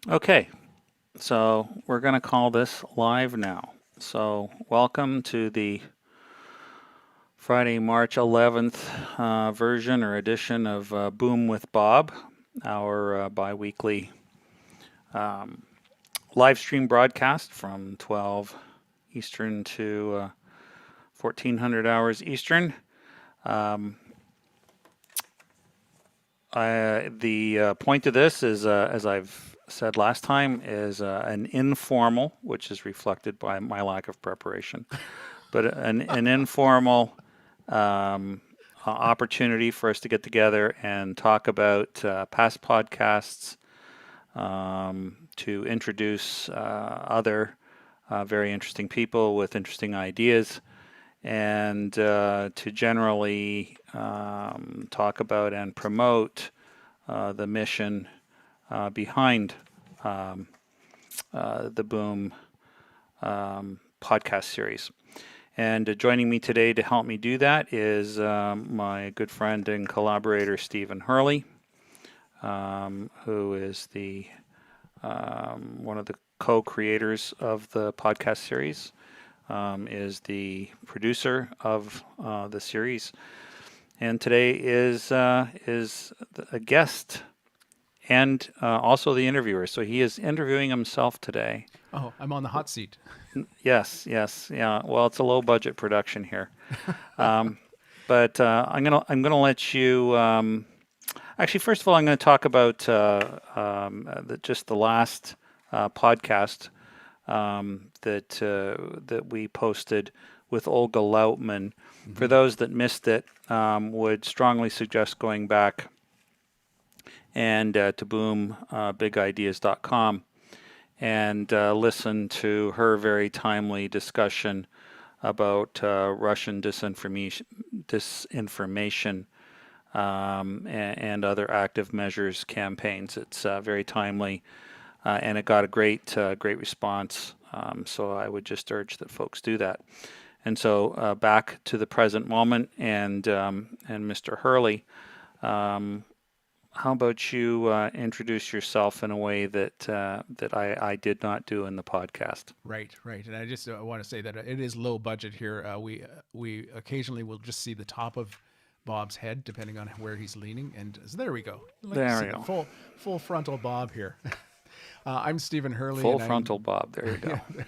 Okay, so we're going to call this live now. So, welcome to the Friday, March 11th version or edition of Boom with Bob, our bi weekly um, live stream broadcast from 12 Eastern to 1400 hours Eastern. Um, the point of this is, as I've said last time, is an informal, which is reflected by my lack of preparation, but an informal opportunity for us to get together and talk about past podcasts, to introduce other very interesting people with interesting ideas, and to generally talk about and promote the mission behind um, the Boom podcast series. And joining me today to help me do that is my good friend and collaborator, Stephen Hurley, who is the one of the co-creators of the podcast series, is the producer of the series, and today is a guest and also the interviewer. So he is interviewing himself today. Oh, I'm on the hot seat. Yes, yes, yeah. Well, it's a low budget production here, um, but I'm gonna let you. Actually, first of all, I'm going to talk about just the last podcast that we posted with Olga Lautman. For Hmm. those that missed it, would strongly suggest going back and to boombigudeas.com and listen to her very timely discussion about Russian disinformation and other active measures campaigns. It's very timely, and it got a great response. So I would just urge that folks do that. And so back to the present moment, and Mr. Hurley, um, how about you introduce yourself in a way that I did not do in the podcast? Right, right. And I just want to say that it is low budget here. We occasionally will just see the top of Bob's head, depending on where he's leaning. And so there we go. I like to There see we the go. full frontal Bob here. I'm Stephen Hurley, Full and frontal I'm Bob. There you yeah, go.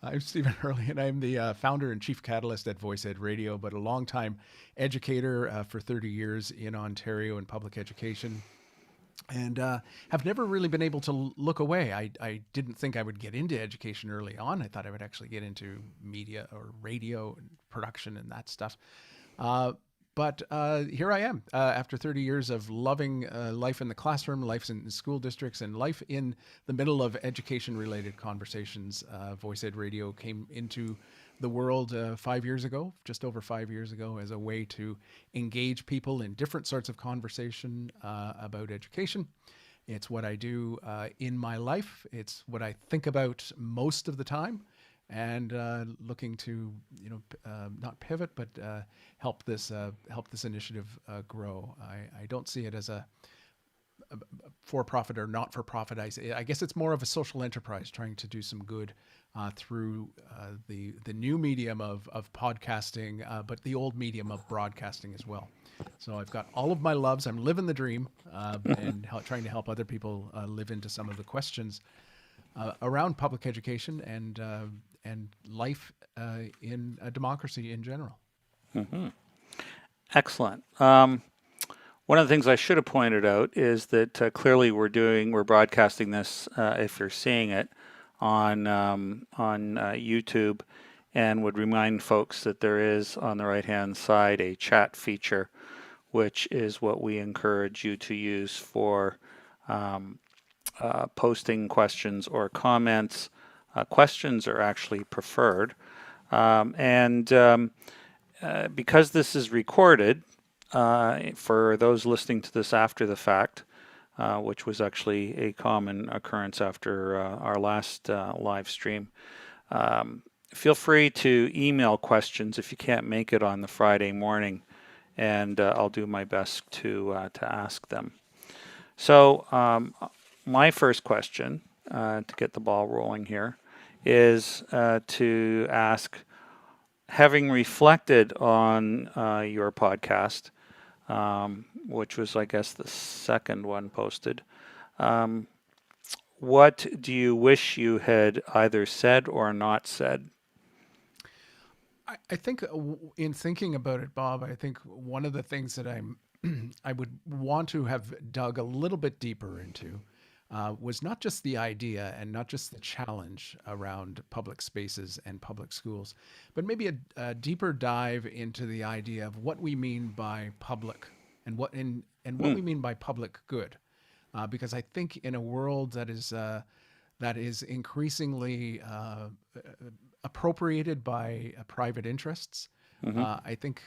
I'm Stephen Hurley, and I'm the founder and chief catalyst at VoiceEd Radio, but a longtime educator for 30 years in Ontario in public education, and have never really been able to look away. I didn't think I would get into education early on. I thought I would actually get into media or radio and production and that stuff. Uh, but here I am after 30 years of loving life in the classroom, life in school districts, and life in the middle of education related conversations. Voice Ed Radio came into the world 5 years ago, just over 5 years ago, as a way to engage people in different sorts of conversation about education. It's what I do in my life. It's what I think about most of the time, and looking to not pivot, but help this initiative grow. I don't see it as a for profit or not for profit. I guess it's more of a social enterprise trying to do some good through the new medium of podcasting, but the old medium of broadcasting as well. So I've got all of my loves. I'm living the dream and trying to help other people live into some of the questions around public education and life in a democracy in general. Hmm. Excellent. One of the things I should have pointed out is that clearly we're broadcasting this, if you're seeing it, on YouTube, and would remind folks that there is on the right-hand side a chat feature, which is what we encourage you to use for um, posting questions or comments. Questions are actually preferred, and because this is recorded, for those listening to this after the fact, which was actually a common occurrence after our last live stream. Feel free to email questions if you can't make it on the Friday morning, and I'll do my best to ask them. So, my first question, to get the ball rolling here, is to ask, having reflected on your podcast, which was, I guess, the second one posted, what do you wish you had either said or not said? I think in thinking about it, Bob, I think one of the things that I would want to have dug a little bit deeper into was not just the idea and not just the challenge around public spaces and public schools, but maybe a deeper dive into the idea of what we mean by public and what Mm, we mean by public good, because I think in a world that is increasingly appropriated by private interests. hmm I think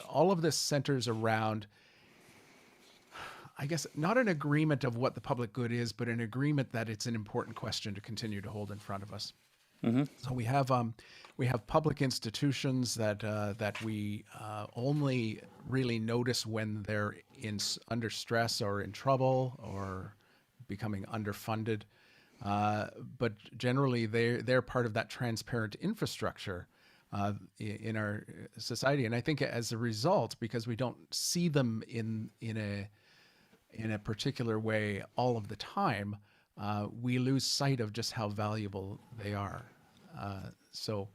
all of this centers around, I guess, not an agreement of what the public good is, but an agreement that it's an important question to continue to hold in front of us. hmm So we have public institutions that we only really notice when they're under stress or in trouble or becoming underfunded. But generally, they're part of that transparent infrastructure in our society. And I think as a result, because we don't see them in a particular way all of the time, we lose sight of just how valuable they are. So,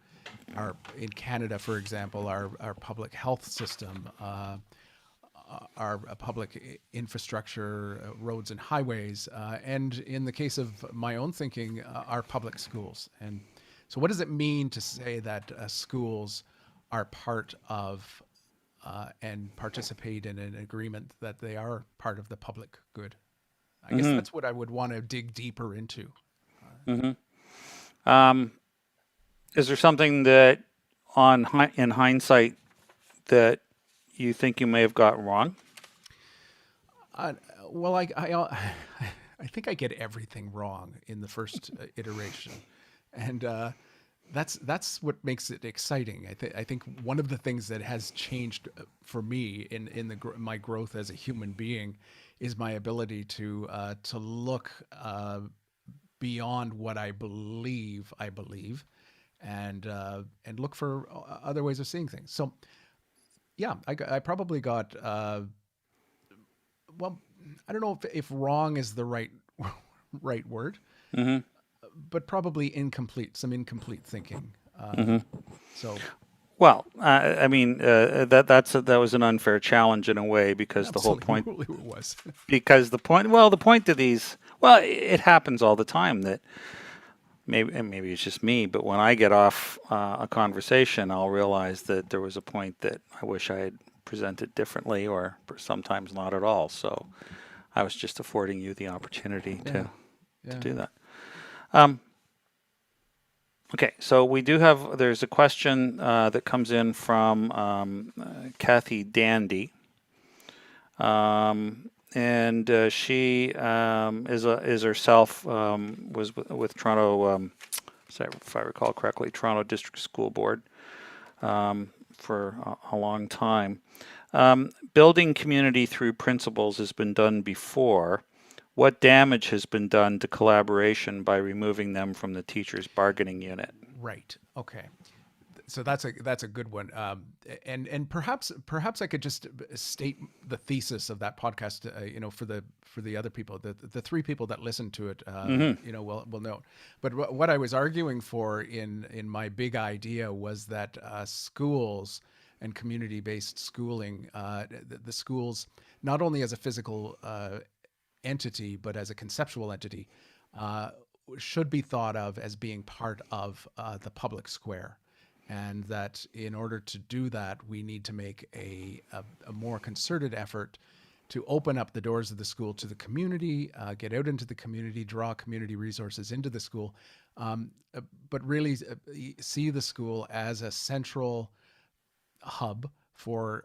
in Canada, for example, our public health system, our public infrastructure, roads and highways, and in the case of my own thinking, our public schools. And so, what does it mean to say that schools are part of and participate in an agreement that they are part of the public good? I guess hmm that's what I would want to dig deeper into. hmm Um, is there something that, in hindsight, that you think you may have got wrong? Uh, well, I think I get everything wrong in the first iteration, and that's what makes it exciting. I think one of the things that has changed for me my growth as a human being is my ability to look beyond what I believe, and look for other ways of seeing things. So yeah, I probably got well, I don't know if wrong is the right word, hmm but probably incomplete, some incomplete thinking. hmm So Well, I mean, that was an unfair challenge in a way, because the whole point, absolutely it was. the point of these, well, it happens all the time that maybe it's just me, but when I get off a conversation, I'll realize that there was a point that I wish I had presented differently, or sometimes not at all. So I was just affording you the opportunity Yeah, to yeah. do that. Um, okay, so there's a question that comes in from Kathy Dandy. And she is herself was with Toronto, if I recall correctly, Toronto District School Board for a long time. Building community through principles has been done before. What damage has been done to collaboration by removing them from the teachers' bargaining unit? Right. Okay. So that's a good one. And perhaps I could just state the thesis of that podcast. For the other people, the three people that listen to it, hmm will know. But what I was arguing for in my big idea was that schools and community-based schooling, the schools, not only as a physical entity but as a conceptual entity, uh, should be thought of as being part of the public square, and that in order to do that, we need to make a more concerted effort to open up the doors of the school to the community, get out into the community, draw community resources into the school, but really see the school as a central hub for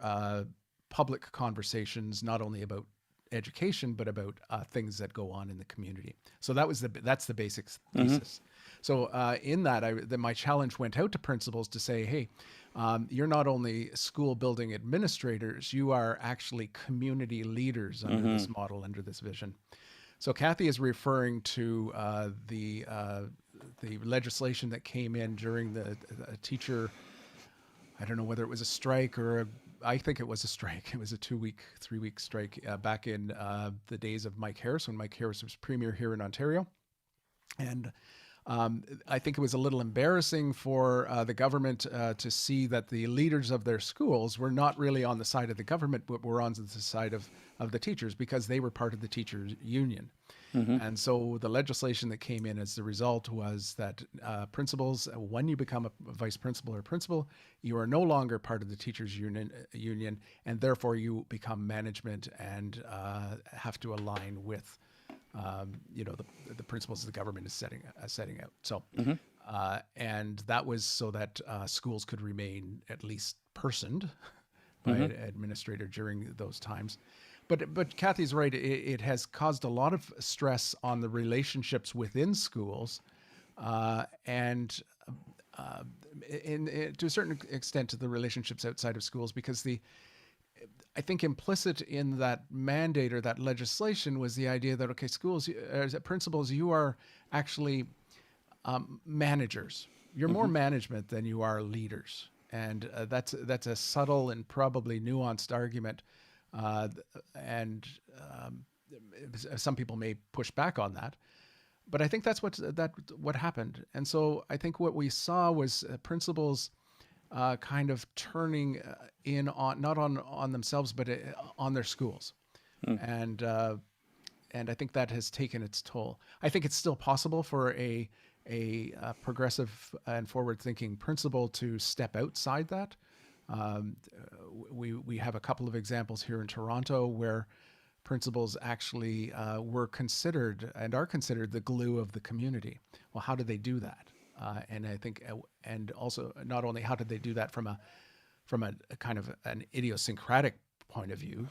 public conversations, not only about education but about things that go on in the community. So that's the basic hmm thesis. So in that, my challenge went out to principals to say, hey, you're not only school building administrators, you are actually community leaders under hmm this model, under this vision. So Kathy is referring to the legislation that came in during the teacher. I don't know whether it was a strike or I think it was a strike. It was a 2-week, 3-week strike back in the days of Mike Harris, when Mike Harris was premier here in Ontario. And I think it was a little embarrassing for the government to see that the leaders of their schools were not really on the side of the government, but were on the side of the teachers, because they were part of the teachers union. Mm-hmm. And so the legislation that came in as the result was that principals, when you become a vice principal or principal, you are no longer part of the teachers union, and therefore you become management and have to align with the principles the government is setting out. So, Mm-hmm. and that was so that schools could remain at least personed by Mm-hmm. an administrator during those times. But Kathy's right. It has caused a lot of stress on the relationships within schools, and to a certain extent to the relationships outside of schools, because I think implicit in that mandate or that legislation was the idea that, okay, schools, as principals, you are actually managers. You're more Mm-hmm. management than you are leaders, and that's a subtle and probably nuanced argument, uh, and some people may push back on that. But I think that's what happened, and so I think what we saw was principals kind of turning in on not on themselves, but on their schools, and I think that has taken its toll. I think it's still possible for a progressive and forward-thinking principal to step outside that. Um, we have a couple of examples here in Toronto where principals actually were considered and are considered the glue of the community. Well, how did they do that? And I think, and also not only how did they do that from a kind of an idiosyncratic point of view,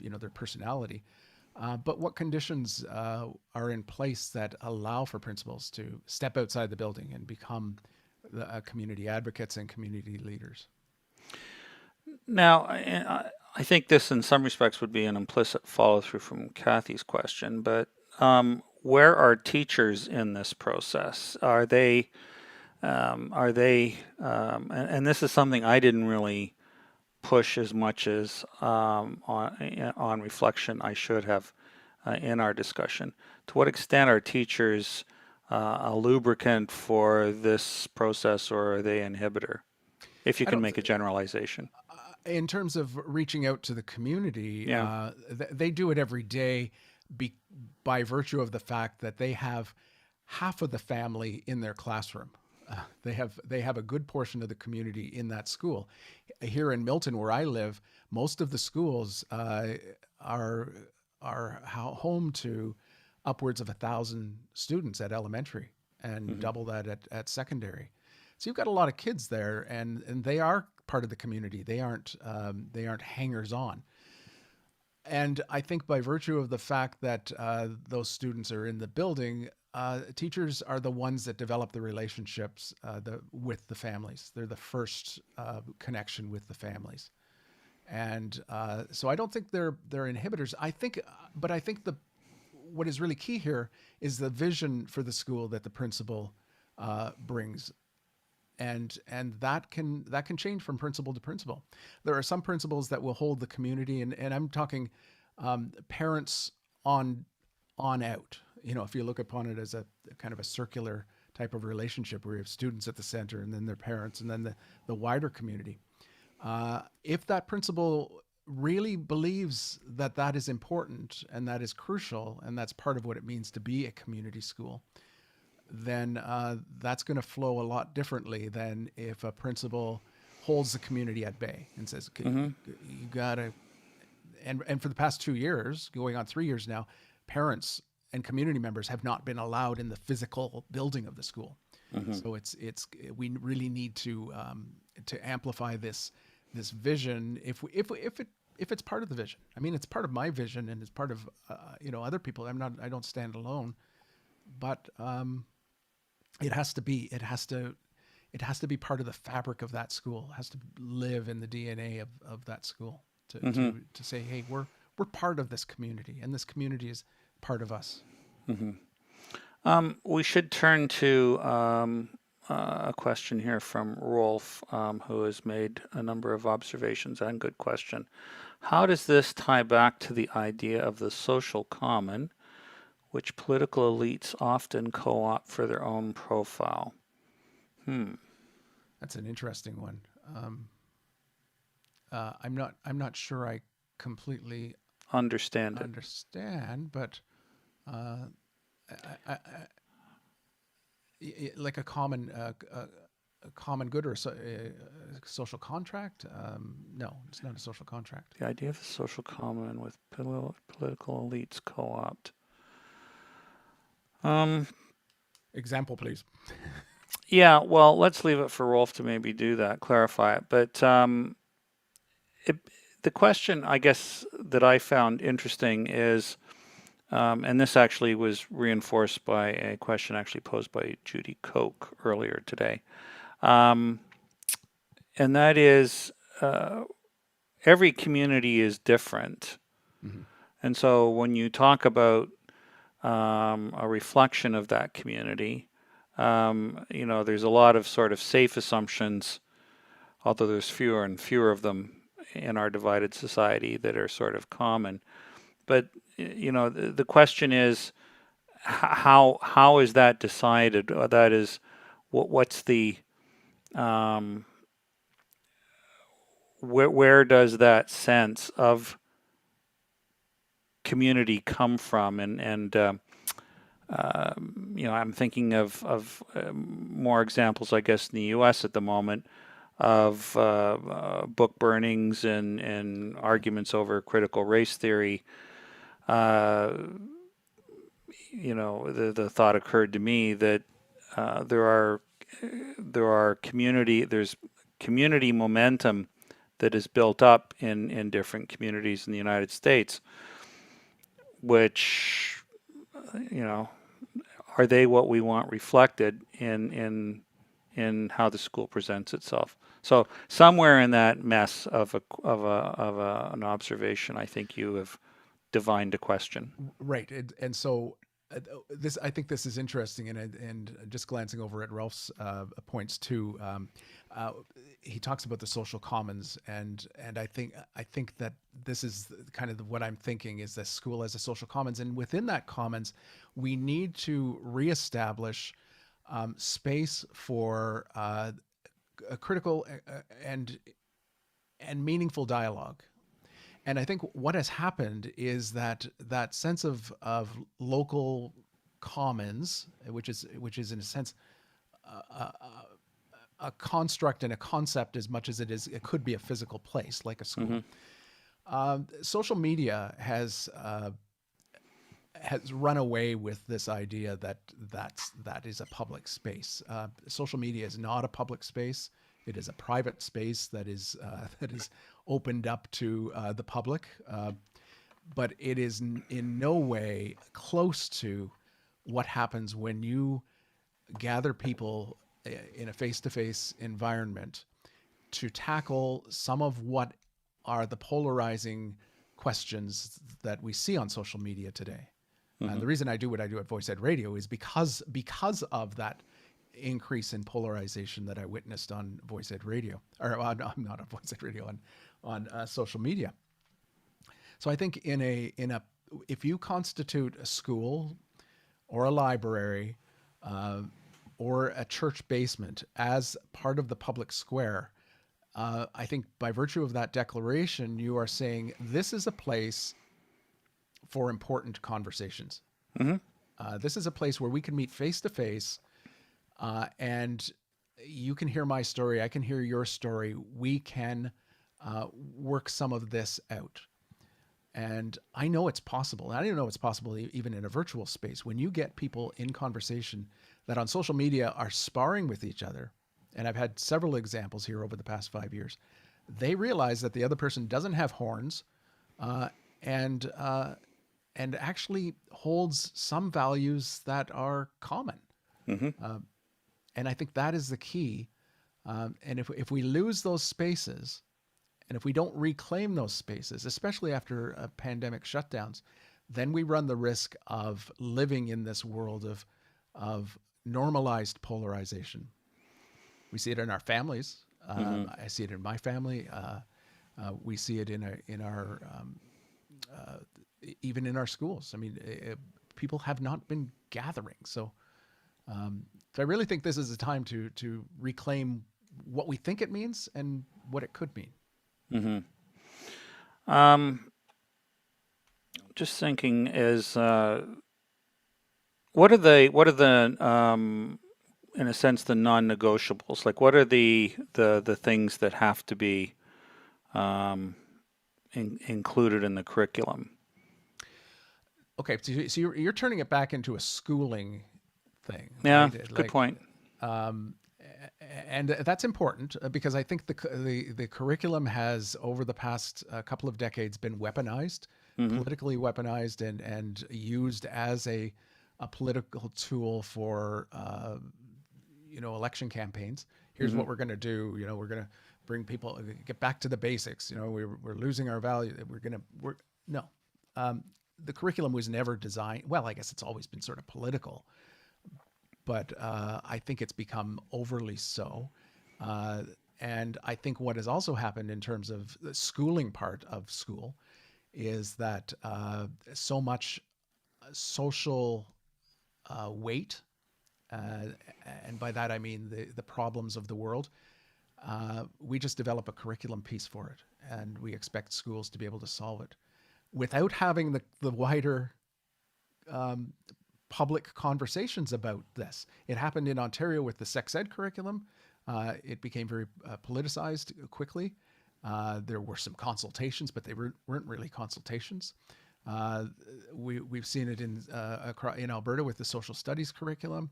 their personality, but what conditions are in place that allow for principals to step outside the building and become community advocates and community leaders? Now, I think this in some respects would be an implicit follow through from Kathy's question, but where are teachers in this process? And this is something I didn't really push as much as on reflection I should have in our discussion. To what extent are teachers a lubricant for this process, or are they inhibitor? If you I can don't. make a generalization. In terms of reaching out to the community, Yeah. they do it every day, be, by virtue of the fact that they have half of the family in their classroom. They have a good portion of the community in that school. Here in Milton, where I live, most of the schools are home to upwards of 1,000 students at elementary, and Hmm. double that at secondary. So you've got a lot of kids there, and they are part of the community. They aren't hangers on. And I think by virtue of the fact that those students are in the building, teachers are the ones that develop the relationships with the families. They're the first connection with the families, and so I don't think they're inhibitors. I think the what is really key here is the vision for the school that the principal brings, and that can change from principal to principal. There are some principals that will hold the community, and I'm talking parents on out. If you look upon it as a kind of a circular type of relationship where you have students at the center, and then their parents, and then the wider community. If that principal really believes that that is important and that is crucial and that's part of what it means to be a community school, then that's going to flow a lot differently than if a principal holds the community at bay and says, okay, Hmm. you gotta, and for the past 2 years, going on 3 years now, parents and community members have not been allowed in the physical building of the school. Hmm. So we really need to amplify this vision if it's part of the vision. I mean, it's part of my vision, and it's part of other people. I don't stand alone, but it has to be part of the fabric of that school. It has to live in the DNA of that school to Hmm. say, hey, we're part of this community, and this community is part of us. We should turn to a question here from Rolf, who has made a number of observations and good question. How does this tie back to the idea of the social common, which political elites often co-opt for their own profile? That's an interesting one. I'm not sure I completely Understand it. understand, but uh, like a common good or social contract. No, it's not a social contract. The idea of the social common with political elites co-opt. Um, Example, please. yeah, well, let's leave it for Rolf to maybe do that, clarify it. But it, the question, I guess, that I found interesting is, and this actually was reinforced by a question actually posed by Judy Koch earlier today. Um, and that is, every community is different. Hmm. And so when you talk about a reflection of that community, there's a lot of sort of safe assumptions, although there's fewer and fewer of them in our divided society that are sort of common. But the question is, how is that decided? That is, what's the um, where does that sense of community come from? I'm thinking of more examples, I guess, in the U.S. at the moment of book burnings and arguments over critical race theory. Uh, the thought occurred to me that there's community momentum that is built up in different communities in the United States, which you know are they what we want reflected in how the school presents itself? So somewhere in that mess an observation, I think you have divined a question. Right, and so this I think this is interesting, and just glancing over at Ralph's points too. Uh, he talks about the social commons, and I think that this is kind of what I'm thinking is that school as a social commons, and within that commons, we need to reestablish space for a critical and meaningful dialogue. And I think what has happened is that that sense of local commons, which is in a sense a construct and a concept as much as it could be a physical place like a school. Hmm. Social media has run away with this idea that that is a public space. Social media is not a public space. It is a private space that is that is opened up to the public, but it is in no way close to what happens when you gather people in a face-to-face environment to tackle some of what are the polarizing questions that we see on social media today. Hmm. The reason I do what I do at Voice Ed Radio is because of that increase in polarization that I witnessed on Voice Ed Radio, or I'm not on Voice Ed Radio, on social media. So I think if you constitute a school or a library uh, or a church basement as part of the public square, I think by virtue of that declaration, you are saying this is a place for important conversations. Hmm. This is a place where we can meet face to face, and you can hear my story. I can hear your story. We can work some of this out. And I know it's possible. I didn't know it's possible even in a virtual space. When you get people in conversation that on social media are sparring with each other, and I've had several examples here over the past 5 years, they realize that the other person doesn't have horns, uh, and actually holds some values that are common. Hmm. And I think that is the key. And if we lose those spaces, and if we don't reclaim those spaces, especially after pandemic shutdowns, then we run the risk of living in this world of normalized polarization. We see it in our families. Mm-hmm. I see it in my family. We see it in our even in our schools. I mean, people have not been gathering. So I really think this is a time to reclaim what we think it means and what it could mean. Mm-hmm. Um, just thinking is what are the in a sense the non-negotiables? Like what are the things that have to be um, included in the curriculum? Okay, so you're turning it back into a schooling thing, Yeah, right? good point. Um, and that's important because I think the curriculum has over the past couple of decades been weaponized, Mm-hmm. politically weaponized, and used as a political tool for election campaigns. Here's Mm-hmm. what we're going to do. We're going to bring people get back to the basics. We're losing our value. We're no. Um, the curriculum was never designed. Well, I guess it's always been sort of political, but I think it's become overly so. Uh, and I think what has also happened in terms of the schooling part of school is that so much social weight, uh, and by that I mean the problems of the world, we just develop a curriculum piece for it, and we expect schools to be able to solve it without having the wider public conversations about this. It happened in Ontario with the sex ed curriculum. It became very politicized quickly. There were some consultations, but they weren't really consultations. Uh, we've seen it in Alberta with the social studies curriculum.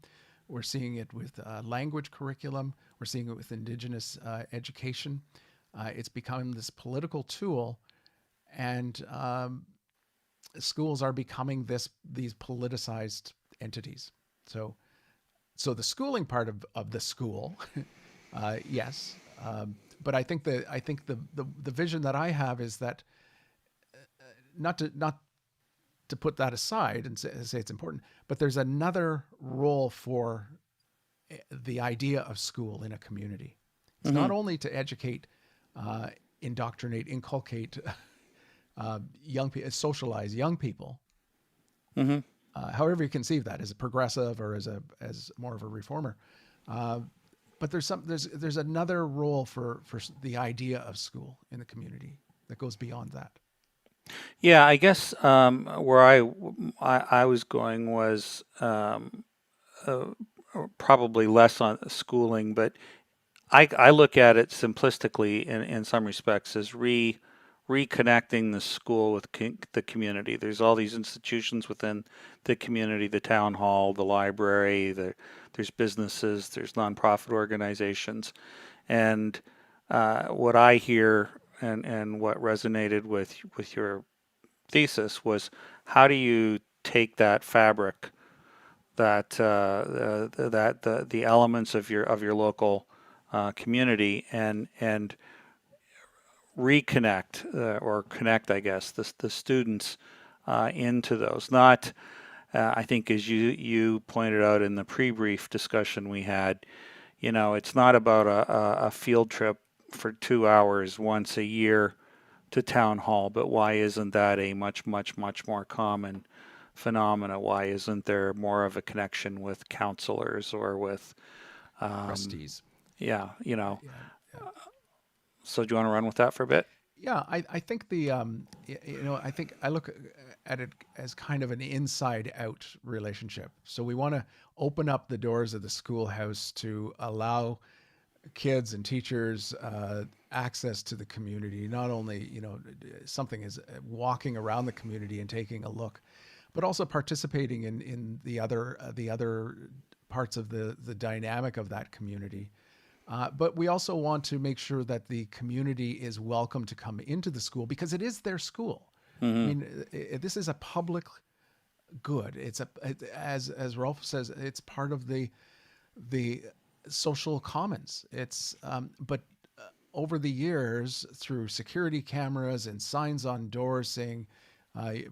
We're seeing it with language curriculum. We're seeing it with Indigenous education. It's become this political tool, and schools are becoming these politicized entities. So so the schooling part of the school, yes, but I think the vision that I have is that not to put that aside and say it's important, but there's another role for the idea of school in a community. It's Mm-hmm. not only to educate, indoctrinate, inculcate young people, socialize young people, Mm-hmm. however you conceive that, as a progressive or as more of a reformer. Uh, but there's another role for the idea of school in the community that goes beyond that. Yeah, I guess where I was going was uh, probably less on schooling, but I look at it simplistically in some respects as reconnecting the school with the community. There's all these institutions within the community, the town hall, the library, there's businesses, there's nonprofit organizations, and what I hear and what resonated with your thesis was how do you take that fabric that the elements of your local community and reconnect or connect, I guess, the students into those. Not, I think, as you pointed out in the pre-brief discussion we had, it's not about a field trip for 2 hours once a year to town hall, but why isn't that a much, much, much more common phenomena? Why isn't there more of a connection with counselors or with, um, Trustees. yeah, Yeah, yeah. so do you want to run with that for a bit? Yeah, I think I think I look at it as kind of an inside out relationship. So we want to open up the doors of the schoolhouse to allow kids and teachers access to the community. Not only something is walking around the community and taking a look, but also participating in the other parts of the dynamic of that community. But we also want to make sure that the community is welcome to come into the school because it is their school. I Mm-hmm. mean, this is a public good. As Rolf says, it's part of the social commons. But over the years, through security cameras and signs on doors saying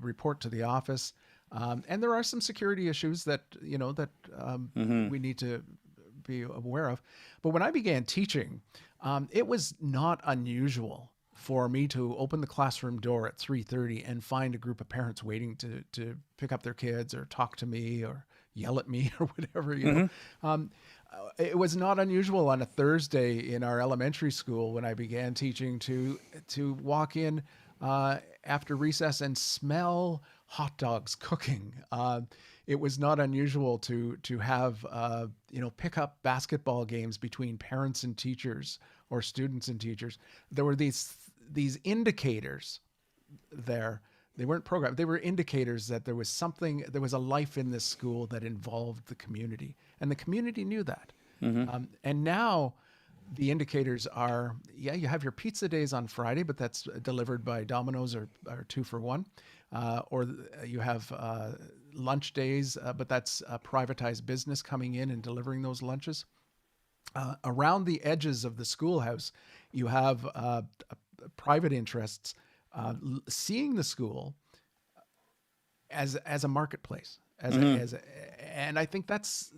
report to the office. And there are some security issues that, Mm-hmm. we need to be aware of. But when I began teaching, it was not unusual for me to open the classroom door at 3:30 and find a group of parents waiting to pick up their kids or talk to me or yell at me or whatever, Mm-hmm. It was not unusual on a Thursday in our elementary school when I began teaching to walk in after recess and smell hot dogs cooking. It was not unusual to have pick up basketball games between parents and teachers or students and teachers. There were these indicators there. They weren't programmed. They were indicators that there was something, there was a life in this school that involved the community, and the community knew that. Mm-hmm. And now the indicators are, yeah, you have your pizza days on Friday, but that's delivered by Domino's or 2 for 1. Or you have lunch days, but that's a privatized business coming in and delivering those lunches. Around the edges of the schoolhouse, you have private interests seeing the school as a marketplace, Mm-hmm. and I think that's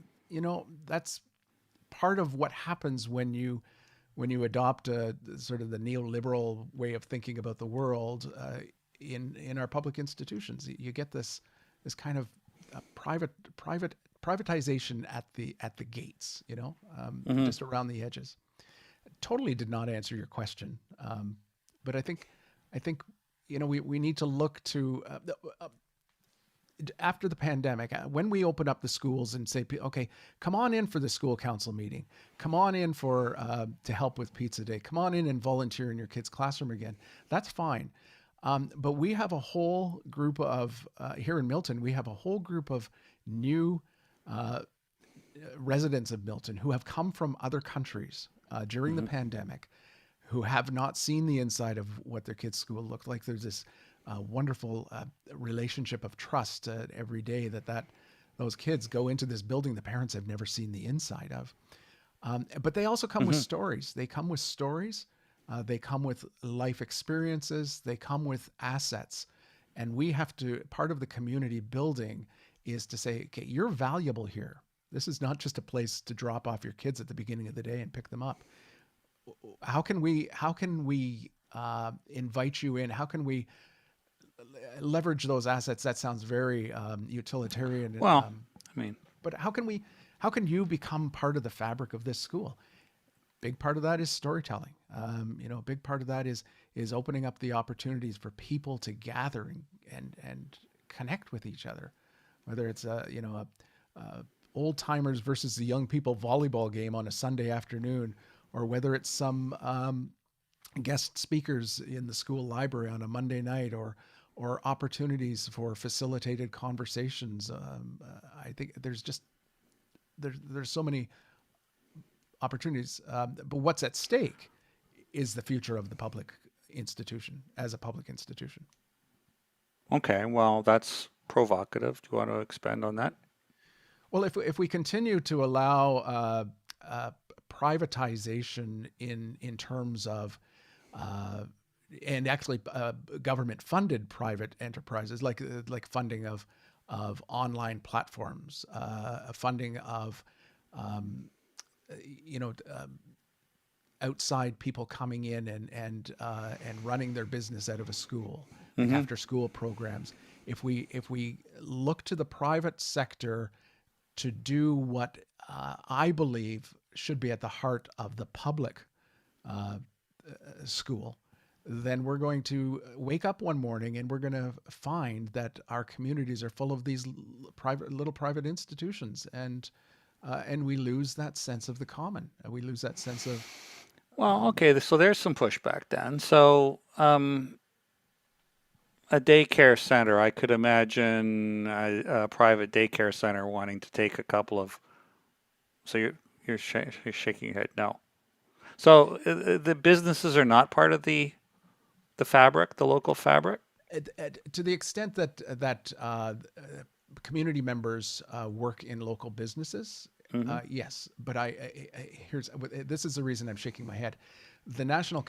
part of what happens when you adopt a sort of the neoliberal way of thinking about the world in our public institutions. You get this kind of privatization at the gates, Mm-hmm. just around the edges. Totally did not answer your question, but I think we need to look to after the pandemic, when we open up the schools and say, okay, come on in for the school council meeting, come on in for to help with pizza day, come on in and volunteer in your kid's classroom again. That's fine. But we have a whole group of here in Milton. We have a whole group of new uh, residents of Milton who have come from other countries during the Mm-hmm. pandemic, who have not seen the inside of what their kids' school looked like. There's this wonderful relationship of trust every day that those kids go into this building the parents have never seen the inside of. But they also come with Mm-hmm. stories. They come with stories. They come with life experiences. They come with assets. And we have to, part of the community building is to say, okay, you're valuable here. This is not just a place to drop off your kids at the beginning of the day and pick them up. How can we invite you in? How can we leverage those assets? That sounds very utilitarian. Well, I mean, But how can you become part of the fabric of this school? Big part of that is storytelling. A big part of that is opening up the opportunities for people to gather and connect with each other, whether it's a old timers versus the young people volleyball game on a Sunday afternoon, or whether it's some guest speakers in the school library on a Monday night, or opportunities for facilitated conversations. I think there's so many opportunities. But what's at stake is the future of the public institution as a public institution. okay. Well, that's provocative. Do you want to expand on that? Well, if we continue to allow uh, privatization in terms of uh, and actually government funded private enterprises like funding of online platforms, funding of um, you know outside people coming in and running their business out of a school, like Mm-hmm. after school programs. If we look to the private sector to do what I believe should be at the heart of the public uh, school, then we're going to wake up one morning and we're going to find that our communities are full of these little private institutions, and we lose that sense of the common. We lose that sense of Well, um, okay. So there's some pushback then. So, a daycare center, I could imagine a private daycare center wanting to take a couple of. So you're shaking your head. No. So the businesses are not part of the fabric, the local fabric. to the extent that community members work in local businesses. Hmm. Yes, but here's this is the reason I'm shaking my head. The national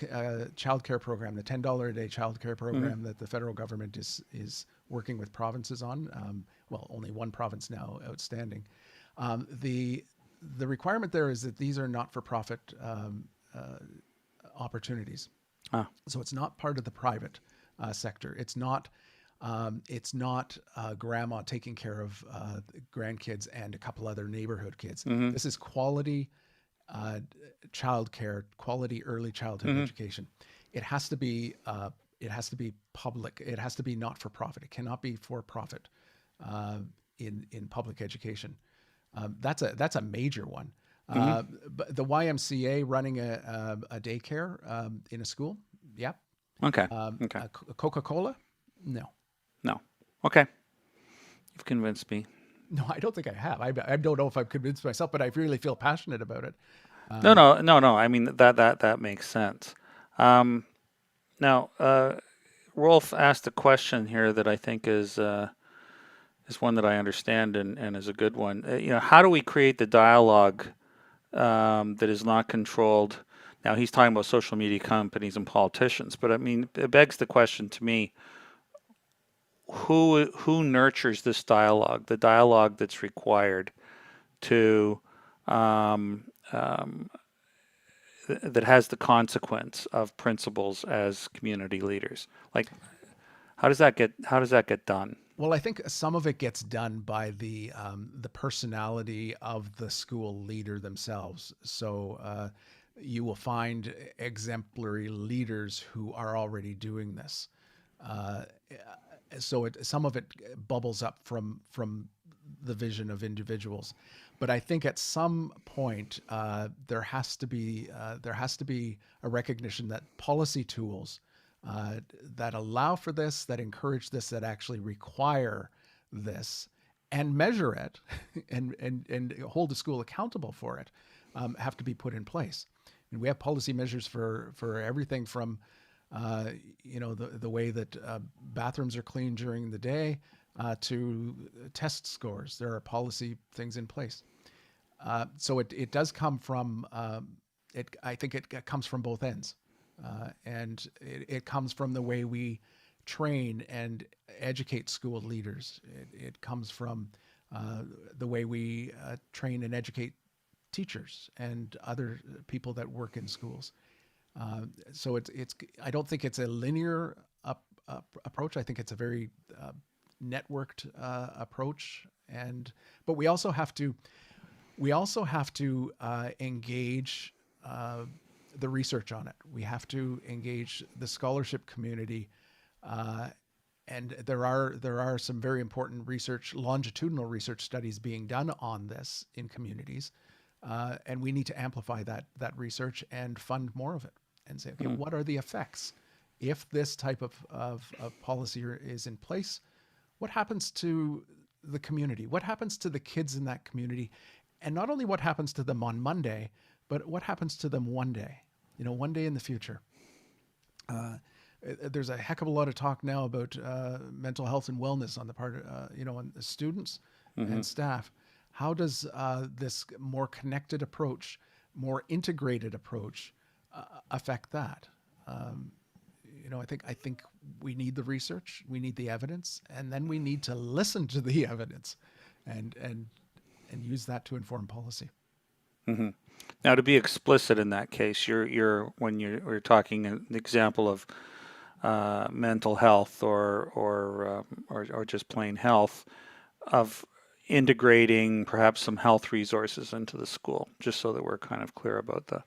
child care program, the $10 a day child care Hmm. program that the federal government is working with provinces on. Well, only one province now outstanding. The requirement there is that these are not for profit opportunities. Ah. So it's not part of the private sector. It's not grandma taking care of grandkids and a couple other neighborhood kids. Hmm. This is quality uh, childcare, quality early childhood Hmm. education. It has to be it has to be public. It has to be not for profit. It cannot be for profit uh, in public education. That's a major one. Hmm. But the YMCA running a daycare in a school, yeah. Okay. Okay. A Coca-Cola, no. No. Okay. You've convinced me. No, I don't think I have. I don't know if I've convinced myself, but I really feel passionate about it. No, Um, no, no, no. I mean that makes sense. Um, now, Rolf asked a question here that I think is one that I understand and is a good one. How do we create the dialogue that is not controlled? Now he's talking about social media companies and politicians, but I mean it begs the question to me: who nurtures this dialogue? The dialogue that's required to um, um, that has the consequence of principals as community leaders. Like, how does that get done? well, I think some of it gets done by the personality of the school leader themselves. So you will find exemplary leaders who are already doing this. Uh, so some of it bubbles up from the vision of individuals, but I think at some point there has to be a recognition that policy tools that allow for this, that encourage this, that actually require this, and measure it, and hold the school accountable for it, have to be put in place. And we have policy measures for everything from the way that bathrooms are cleaned during the day to test scores. There are policy things in place. So it does come from it. I think it comes from both ends, and it comes from the way we train and educate school leaders. It comes from the way we train and educate teachers and other people that work in schools. So it's I don't think it's a linear approach. I think it's a very networked approach, and but we also have to engage the research on it. We have to engage the scholarship community, uh, and there are some very important research, longitudinal research studies being done on this in communities, and we need to amplify that research and fund more of it, and say, okay, Mm. what are the effects if this type of policy is in place? What happens to the community? What happens to the kids in that community? And not only what happens to them on Monday, but what happens to them one day, one day in the future. There's a heck of a lot of talk now about mental health and wellness on the part of, on the students Hmm. and staff. How does this more connected approach, more integrated approach affect that? Um, I think we need the research, we need the evidence, and then we need to listen to the evidence, and use that to inform policy. Hmm. Now, to be explicit in that case, you're when we're talking an example of mental health or just plain health of integrating perhaps some health resources into the school, just so that we're kind of clear about the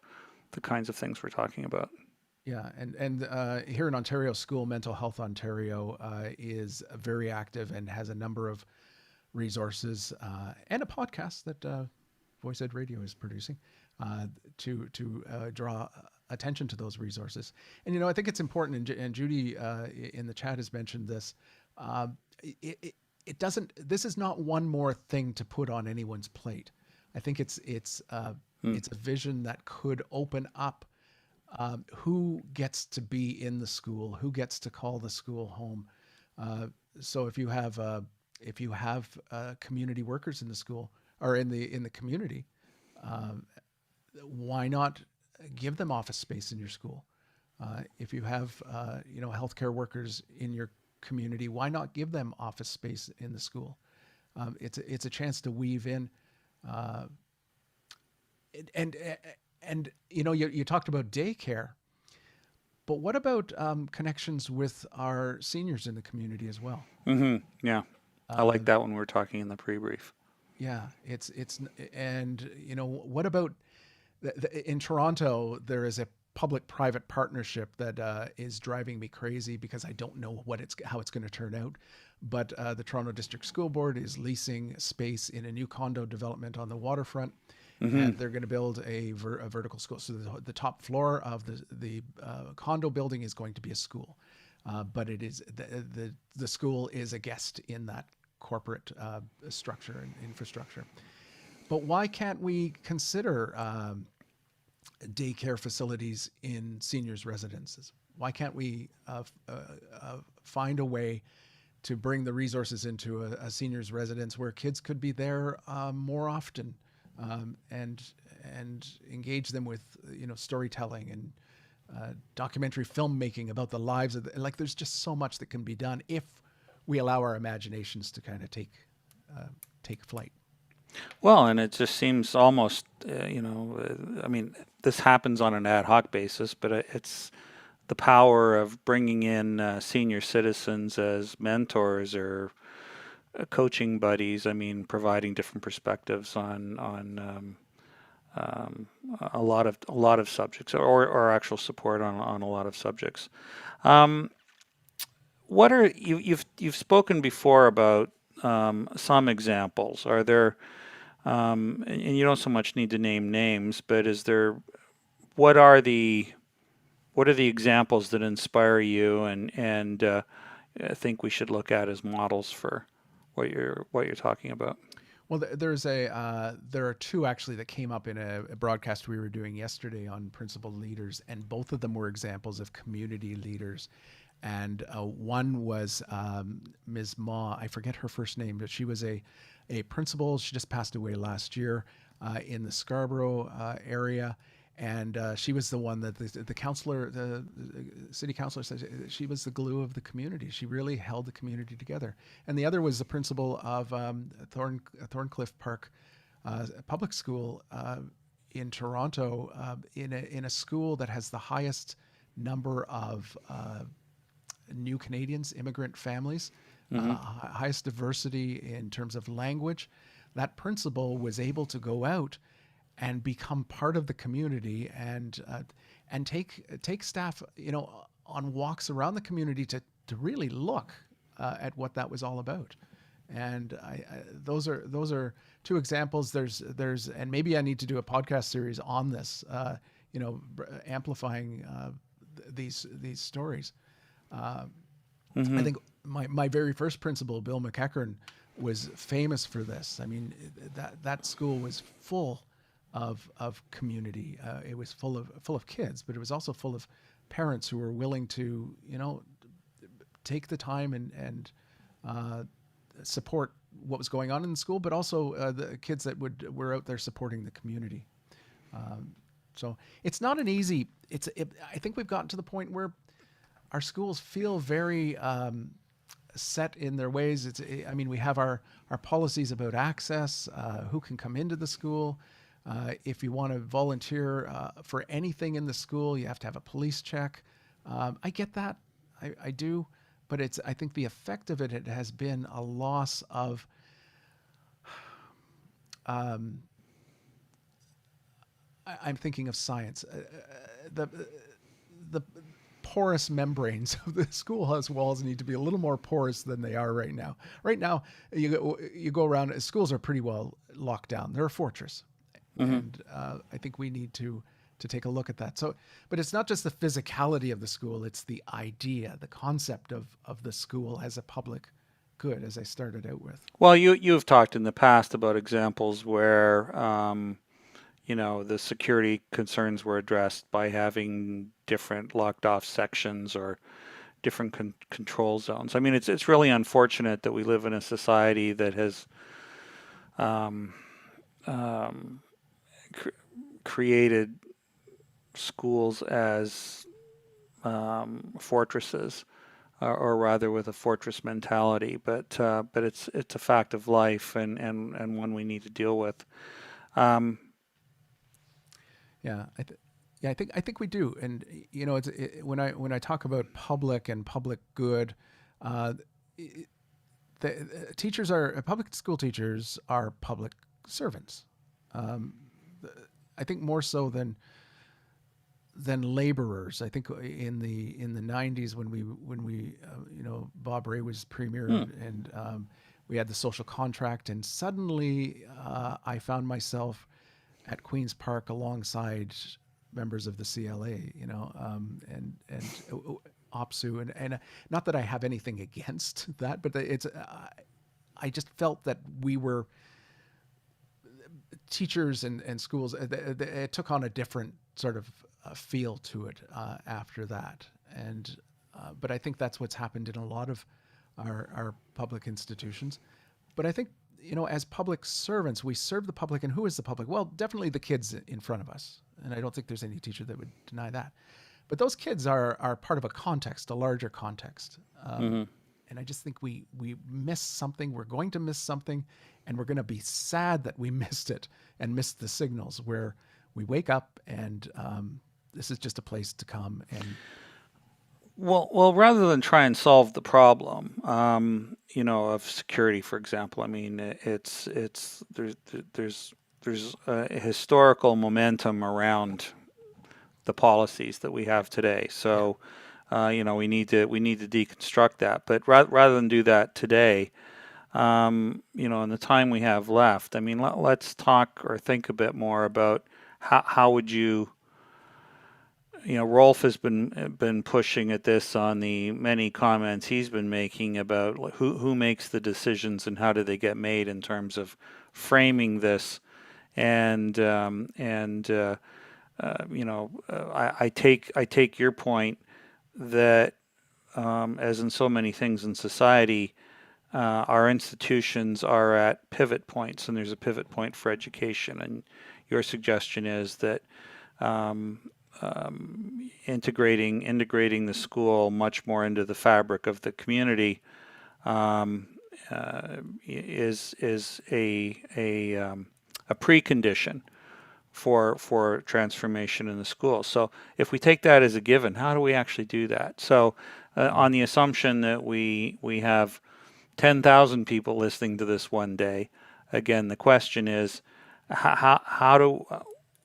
kinds of things we're talking about. Yeah, and here in Ontario, School Mental Health Ontario is very active and has a number of resources and a podcast that Voice Ed Radio is producing to draw attention to those resources. And I think it's important, and Judy in the chat has mentioned this. Uh, it, it it doesn't. This is not one more thing to put on anyone's plate. I think Mm. it's a vision that could open up who gets to be in the school, who gets to call the school home. So if you have community workers in the school, or in the community, why not give them office space in your school? If you have healthcare workers in your community, why not give them office space in the school? It's a chance to weave in, uh, and you talked about daycare, but what about connections with our seniors in the community as well? Yeah, I like that when we were talking in the pre-brief. Yeah, it's and what about in Toronto? There is a public-private partnership that is driving me crazy because I don't know how it's going to turn out. But the Toronto District School Board is leasing space in a new condo development on the waterfront, Hmm. and they're going to build a vertical school. So the top floor of the condo building is going to be a school, but it is the school is a guest in that corporate structure and infrastructure. But why can't we consider daycare facilities in seniors' residences? Why can't we find a way to bring the resources into a seniors' residence where kids could be there more often, and engage them with storytelling and documentary filmmaking about the lives of like there's just so much that can be done if we allow our imaginations to kind of take flight. Well, and it just seems almost, I mean, this happens on an ad hoc basis, but it's the power of bringing in senior citizens as mentors or coaching buddies. I mean, providing different perspectives on a lot of subjects, or actual support on a lot of subjects. Um, what are you've spoken before about some examples? Are there and you don't so much need to name names, but is there what are the what are the examples that inspire you and think we should look at as models for what you're talking about? Well, there are two actually that came up in a broadcast we were doing yesterday on principal leaders, and both of them were examples of community leaders. And one was Ms. Ma. I forget her first name, but she was a principal. She just passed away last year in the Scarborough area. And she was the one that the counselor, the city councilor said she was the glue of the community. She really held the community together. And the other was the principal of Thorncliffe Park Public School in Toronto, in a school that has the highest number of new Canadians, immigrant families, Hmm. highest diversity in terms of language. That principal was able to go out and become part of the community, and take staff on walks around the community to really look at what that was all about. And those are two examples. There's and maybe I need to do a podcast series on this, amplifying these stories. I Hmm. think my very first principal, Bill McEachern, was famous for this. I mean, that school was full of community. It was full of kids, but it was also full of parents who were willing to take the time and support what was going on in the school, but also the kids that were out there supporting the community. So it's not an easy. I think we've gotten to the point where our schools feel very set in their ways. I mean, we have our policies about access, who can come into the school. If you want to volunteer for anything in the school, you have to have a police check. I get that, I do, but I think the effect of it has been a loss of. I'm thinking of science. The porous membranes of the schoolhouse walls need to be a little more porous than they are right now. Right now, you go around. Schools are pretty well locked down. They're a fortress, Hmm. and I think we need to take a look at that. So, but it's not just the physicality of the school; it's the idea, the concept of the school as a public good, as I started out with. Well, you've talked in the past about examples where the security concerns were addressed by having different locked off sections or different control zones. I mean, it's really unfortunate that we live in a society that has um, cr- created schools as fortresses, or rather with a fortress mentality. But it's a fact of life, and one we need to deal with. Um, Yeah, I think we do, and when I talk about public and public good, uh, the teachers are public school teachers are public servants. Um, I think more so than laborers. I think in the 90s when Bob Ray was premier hmm. and we had the social contract, and suddenly I found myself at Queens Park alongside members of the CLA, and OPSU, and not that I have anything against that, but it's I just felt that we were teachers and schools. It took on a different sort of feel to it after that, and but I think that's what's happened in a lot of our public institutions. But I think as public servants, we serve the public, and who is the public? Well, definitely the kids in front of us, and I don't think there's any teacher that would deny that. But those kids are part of a context, a larger context. Hmm. And I just think we miss something. We're going to miss something, and we're going to be sad that we missed it and missed the signals where we wake up and this is just a place to come. And Well, rather than try and solve the problem, of security, for example, I mean, it's there's a historical momentum around the policies that we have today. yeah, So, we need to deconstruct that. But rather than do that today, in the time we have left, I mean, let's talk or think a bit more about how would you. Rolf has been pushing at this on the many comments he's been making about who makes the decisions and how do they get made in terms of framing this. And I take your point that, as in so many things in society, our institutions are at pivot points, and there's a pivot point for education. And your suggestion is that, um, integrating the school much more into the fabric of the community, um, is a precondition for transformation in the school. So if we take that as a given, how do we actually do that? So, on the assumption that we have 10,000 people listening to this one day, again, the question is, how do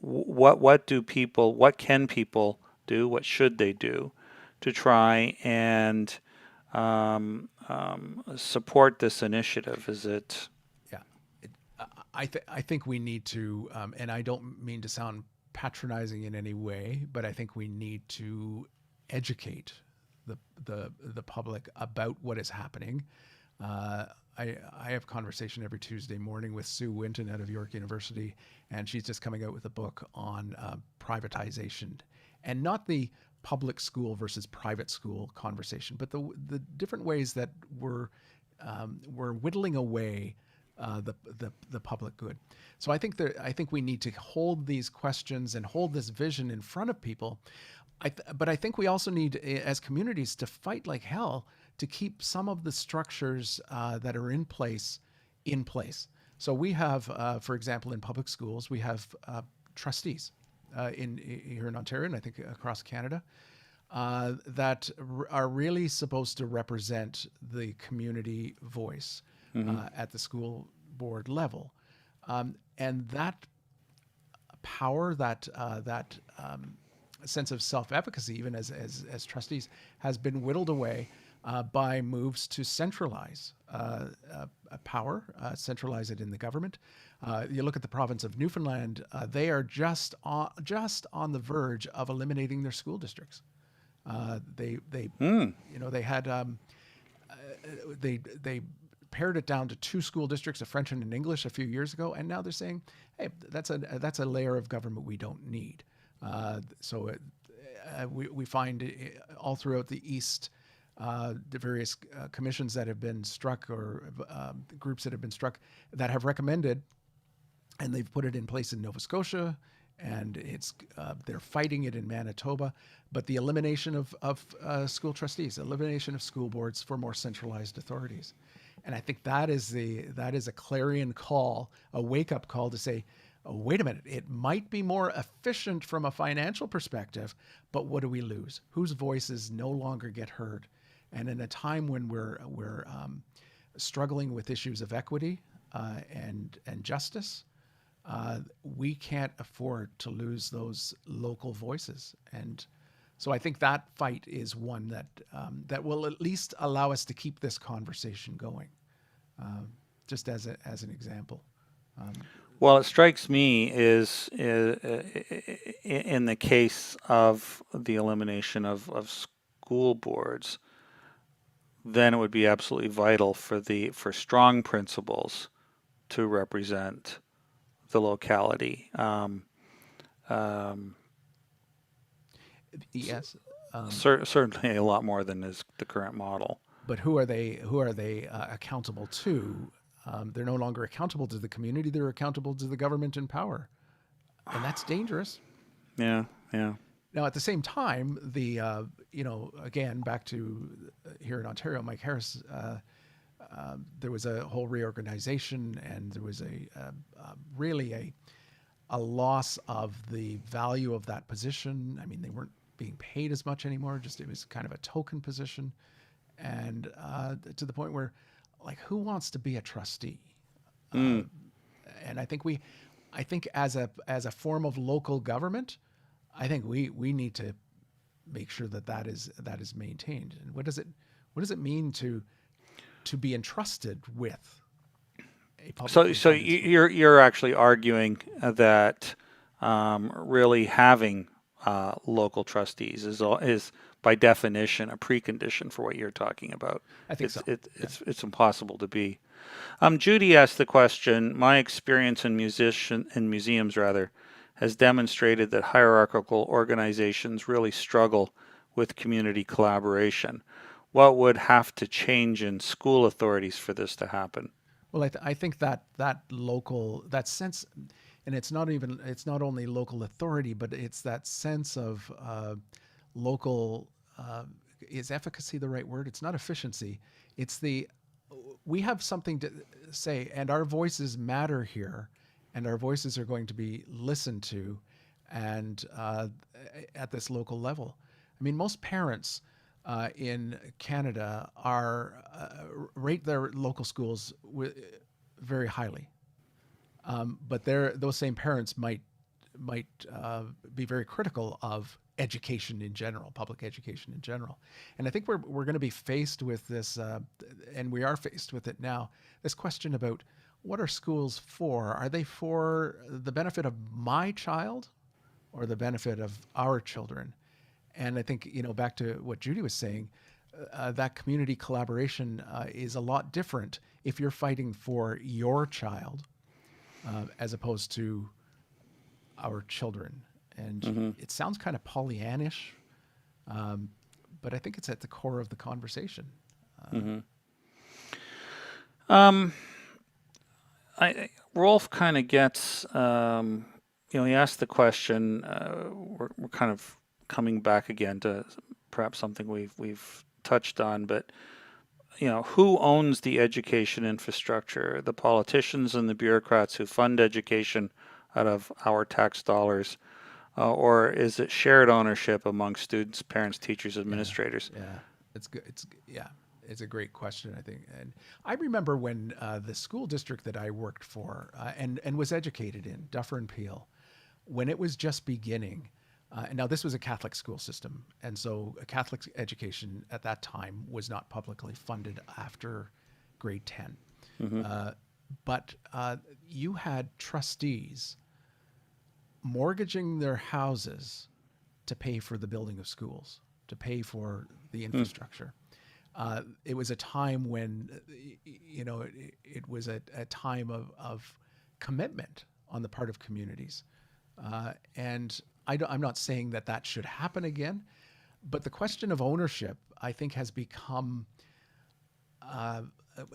what can people do? What should they do to try and support this initiative? Is it? yeah. It, I think we need to, and I don't mean to sound patronizing in any way, but I think we need to educate the public about what is happening. Uh, I have conversation every Tuesday morning with Sue Winton out of York University, and she's just coming out with a book on privatization, and not the public school versus private school conversation, but the different ways that we're whittling away the public good. So I think we need to hold these questions and hold this vision in front of people. But I think we also need, as communities, to fight like hell to keep some of the structures that are in place in place. So we have, for example, in public schools, we have trustees in here in Ontario, and I think across Canada, that are really supposed to represent the community voice Mhm. at the school board level, and that power, that sense of self-efficacy, even as trustees, has been whittled away by moves to centralize power, centralize it in the government. You look at the province of Newfoundland; they are just on the verge of eliminating their school districts. They Mm. they had they pared it down to two school districts, a French and an English, a few years ago, and now they're saying, hey, that's a layer of government we don't need. We find all throughout the East the various commissions that have been struck, or groups that have been struck, that have recommended and they've put it in place in Nova Scotia, and they're fighting it in Manitoba. But the elimination of school trustees, elimination of school boards for more centralized authorities, and I think that is a clarion call, a wake up call to say, oh, wait a minute, it might be more efficient from a financial perspective, but what do we lose? Whose voices no longer get heard? And in a time when we're struggling with issues of equity and justice, we can't afford to lose those local voices. And so I think that fight is one that will at least allow us to keep this conversation going. Just as an example. Well, it strikes me is in the case of the elimination of school boards, then it would be absolutely vital for strong principles to represent the locality. Yes. Certainly a lot more than is the current model. But who are they? Who are they accountable to? They're no longer accountable to the community. They're accountable to the government in power, and that's dangerous. Yeah, yeah. Now, at the same time, again, back to here in Ontario, Mike Harris, there was a whole reorganization, and there was really a loss of the value of that position. I mean, they weren't being paid as much anymore. Just it was kind of a token position, and to the point where, like, who wants to be a trustee? And I think as a form of local government, I think we need to make sure that is maintained. And what does it mean to be entrusted with a publicly So funded school? you're actually arguing that really having local trustees is by definition a precondition for what you're talking about. I think so. It's impossible to be. Judy asked the question. My experience in museums rather has demonstrated that hierarchical organizations really struggle with community collaboration. What would have to change in school authorities for this to happen? Well, I think that sense, and it's not only local authority, but it's that sense of local. Is efficacy the right word? It's not efficiency. It's we have something to say, and our voices matter here, and our voices are going to be listened to, and at this local level. I mean, most parents in Canada rate their local schools very highly, but those same parents might be very critical of education in general, public education in general. And I think we're going to be faced with this, and we are faced with it now. This question about what are schools for? Are they for the benefit of my child, or the benefit of our children? And I think, back to what Judy was saying, that community collaboration is a lot different if you're fighting for your child as opposed to our children. And it sounds kind of Pollyannish, but I think it's at the core of the conversation. Rolf kind of gets, he asked the question. We're kind of coming back again to perhaps something we've touched on, but who owns the education infrastructure? The politicians and the bureaucrats who fund education out of our tax dollars, or is it shared ownership among students, parents, teachers, administrators? Yeah, it's good. It's a great question, I think. And I remember when the school district that I worked for and was educated in, Duffer and Peel, when it was just beginning. And now this was a Catholic school system, and so a Catholic education at that time was not publicly funded after grade 10. But you had trustees mortgaging their houses to pay for the building of schools, to pay for the infrastructure. It was a time when, it was a time of commitment on the part of communities. And I'm not saying that should happen again, but the question of ownership, I think, has become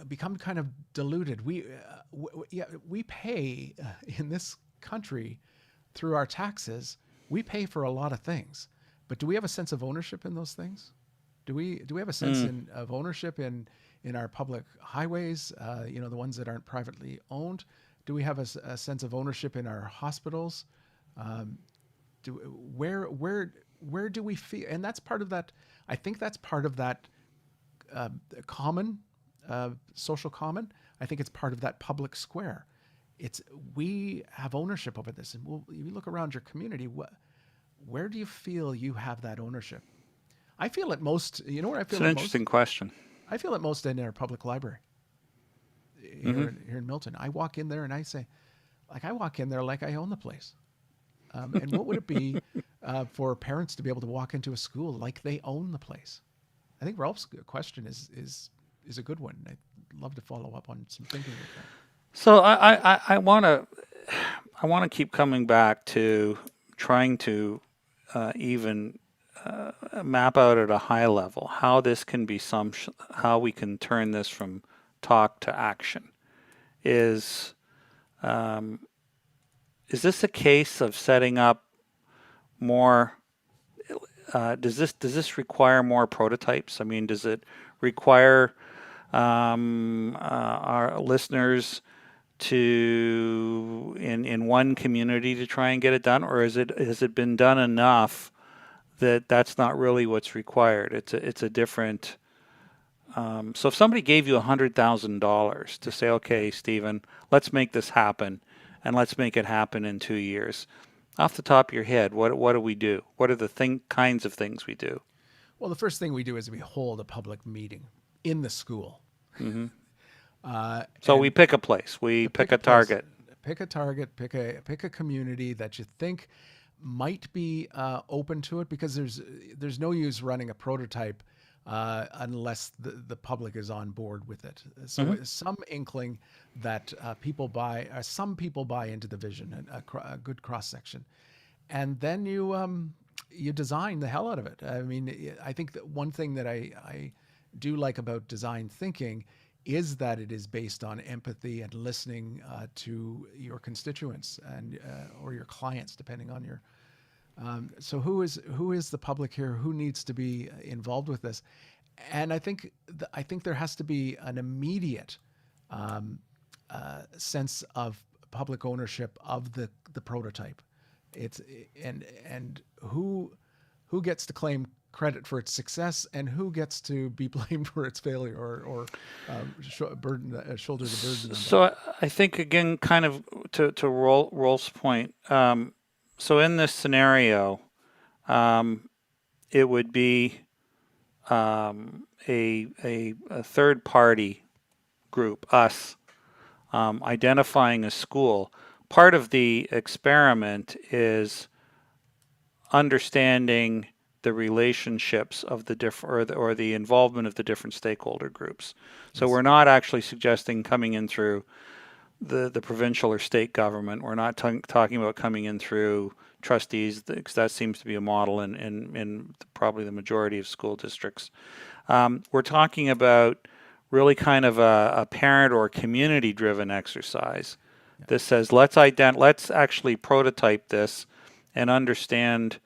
become kind of diluted. Yeah, we pay in this country through our taxes. We pay for a lot of things, but do we have a sense of ownership in those things? Do we have a sense Mm. of ownership in our public highways? The ones that aren't privately owned. Do we have a sense of ownership in our hospitals? Um, do where do we feel? And that's part of that. I think that's part of that uh, common, social common. I think it's part of that public square. It's we have ownership over this, and you look around your community. Where do you feel you have that ownership? I feel it most. You know where I It's feel an it most? interesting question. I feel it most in our public library Hmm. here in Milton. I walk in there and I say, like I walk in there like I own the place. And what would it be for parents to be able to walk into a school like they own the place? I think Ralph's question is a good one. I'd love to follow up on some thinking with that. So I want to keep coming back to trying to even map out at a high level how this can be how we can turn this from talk to action. Is um, is this a case of setting up more? Does this require more prototypes? I mean, does it require our listeners to in one community to try and get it done, or has it been done enough that that's not really what's required? It's a different. So if somebody gave you $100,000 to Yeah, say, yeah. okay, Stephen, let's make this happen, and let's make it happen in 2 years, off the top of your head, what do we do? What are the kinds of things we do? Well, the first thing we do is we hold a public meeting in the school, Hmm. So we and pick a place, we pick pick a a place, target. pick a target, pick a community that you think might be open to it, because there's no use running a prototype unless the public is on board with it. So Hmm. some inkling that some people buy into the vision, and a good cross section, and then you design the hell out of it. I mean, I think that one thing that I do like about design thinking is that it is based on empathy and listening to your constituents and or your clients, depending on your. So who is the public here? Who needs to be involved with this? And I think there has to be an immediate sense of public ownership of the prototype. It's and who gets to claim credit for its success, and who gets to be blamed for its failure, or shoulder the burden of that. So I think again, kind of to Rolf's point. So in this scenario, um, it would be a third party group, us, identifying a school. Part of the experiment is understanding the relationships of the different or the involvement of the different stakeholder groups. So Yes. we're not actually suggesting coming in through the provincial or state government. We're not talking about coming in through trustees, because that seems to be a model in probably the majority of school districts. We're talking about really kind of a parent or community driven exercise. Yeah. This says let's actually prototype this and understand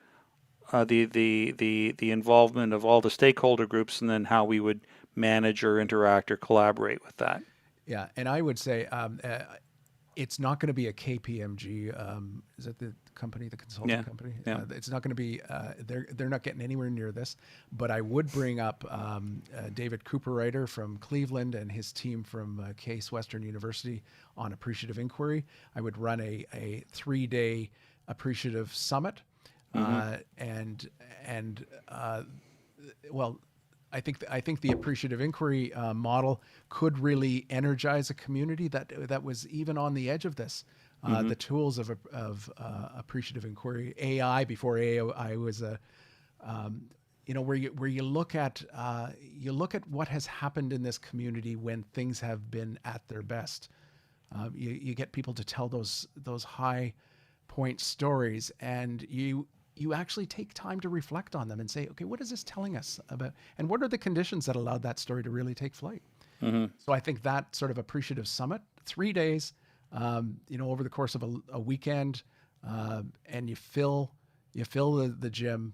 the involvement of all the stakeholder groups, and then how we would manage or interact or collaborate with that. Yeah, and I would say it's not going to be a KPMG. Is that the company, the consulting Yeah, company? yeah. It's not going to be. They're not getting anywhere near this. But I would bring up David Cooperwriter from Cleveland and his team from Case Western University on appreciative inquiry. I would run a 3-day appreciative summit, Hmm. and well, I think the appreciative inquiry model could really energize a community that was even on the edge of this. Hmm. The tools of appreciative inquiry, AI before AI was a where you look at what has happened in this community when things have been at their best. You get people to tell those high point stories, and you actually take time to reflect on them and say, okay, what is this telling us about, and what are the conditions that allowed that story to really take flight? Hmm. So I think that sort of appreciative summit, 3 days, over the course of a weekend, and you fill the gym.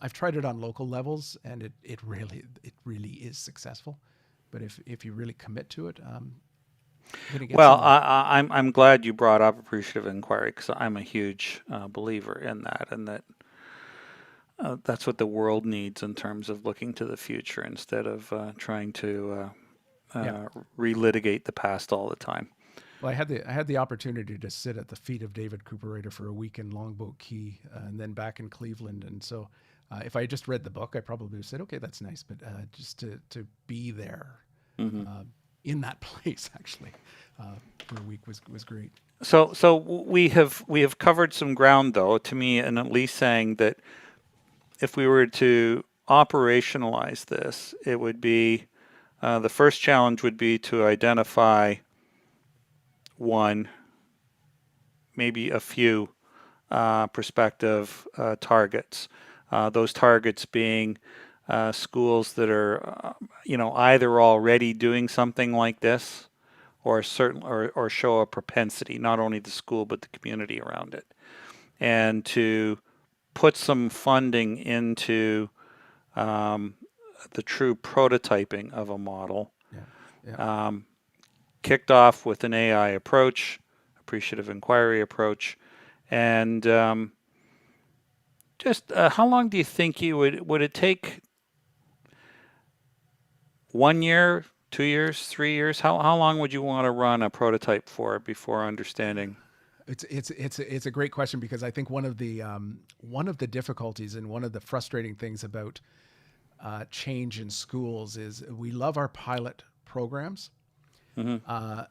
I've tried it on local levels, and it really is successful. But if you really commit to it, you're going to get Well, somewhere. I'm glad you brought up appreciative inquiry because I'm a huge believer in that, and that's what the world needs in terms of looking to the future instead of trying to Yeah. relitigate the past all the time. Well, I had the opportunity to sit at the feet of David Cooperator for a week in Longboat Key, and then back in Cleveland. And so, if I had just read the book, I probably would have said, "Okay, that's nice," but just to be there, Hmm. uh, in that place actually, for a week was great. So we have covered some ground though to me, and at least saying that if we were to operationalize this, it would be the first challenge would be to identify one, maybe a few prospective targets. Those targets being schools that are, either already doing something like this, or certain, or show a propensity, not only the school but the community around it, and to put some funding into um, the true prototyping of a model, Yeah, yeah. um, kicked off with an AI approach, appreciative inquiry approach, and just how long do you think you would it take? 1 year, 2 years, 3 years? How long would you want to run a prototype for before understanding? It's a great question, because I think one of the difficulties and one of the frustrating things about change in schools is we love our pilot programs, Hmm. uh,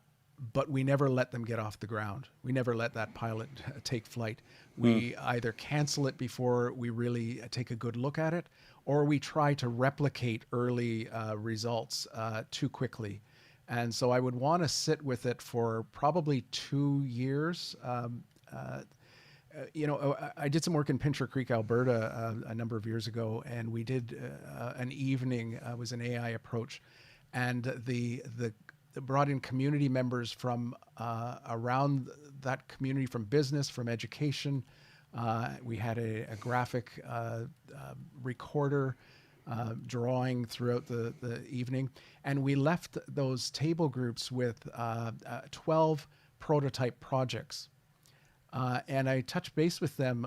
but we never let them get off the ground. We never let that pilot take flight. Hmm. We either cancel it before we really take a good look at it, or we try to replicate early results too quickly. And so I would want to sit with it for probably 2 years. Uh, I did some work in Pincher Creek, Alberta, a number of years ago, and we did an evening. Was an AI approach, and the brought in community members from around that community, from business, from education. We had a graphic recorder drawing throughout the evening, and we left those table groups with 12 prototype projects, and I touched base with them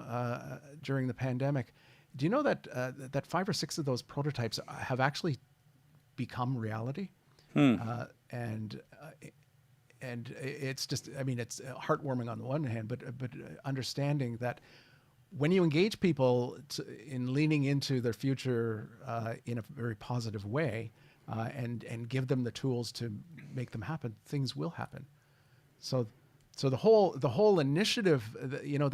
during the pandemic. Do you know that 5 or 6 of those prototypes have actually become reality? Hmm. And it's just, I mean, it's heartwarming on the one hand, but understanding that when you engage people in leaning into their future in a very positive way, and give them the tools to make them happen, things will happen. So, so the whole initiative,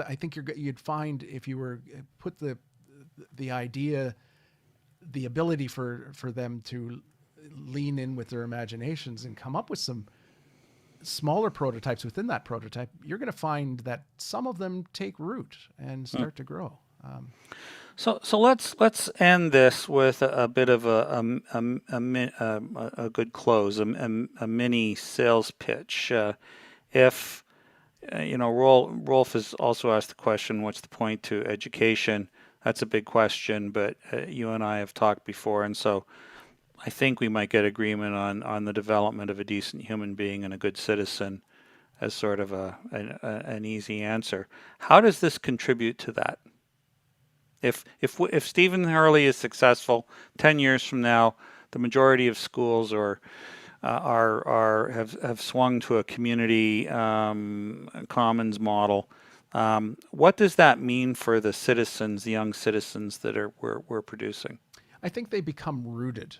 I think you'd find, if you were put the idea, the ability for them to lean in with their imaginations and come up with some smaller prototypes within that prototype, you're going to find that some of them take root and Hmm. start to grow. So let's end this with a bit of a good close, a mini sales pitch. If Rolf has also asked the question, what's the point to education? That's a big question, but you and I have talked before, and so I think we might get agreement on the development of a decent human being and a good citizen as sort of an easy answer. How does this contribute to that? If Stephen Hurley is successful 10 years from now, the majority of schools are have swung to a community commons model. What does that mean for the citizens, the young citizens that we're producing? I think they become rooted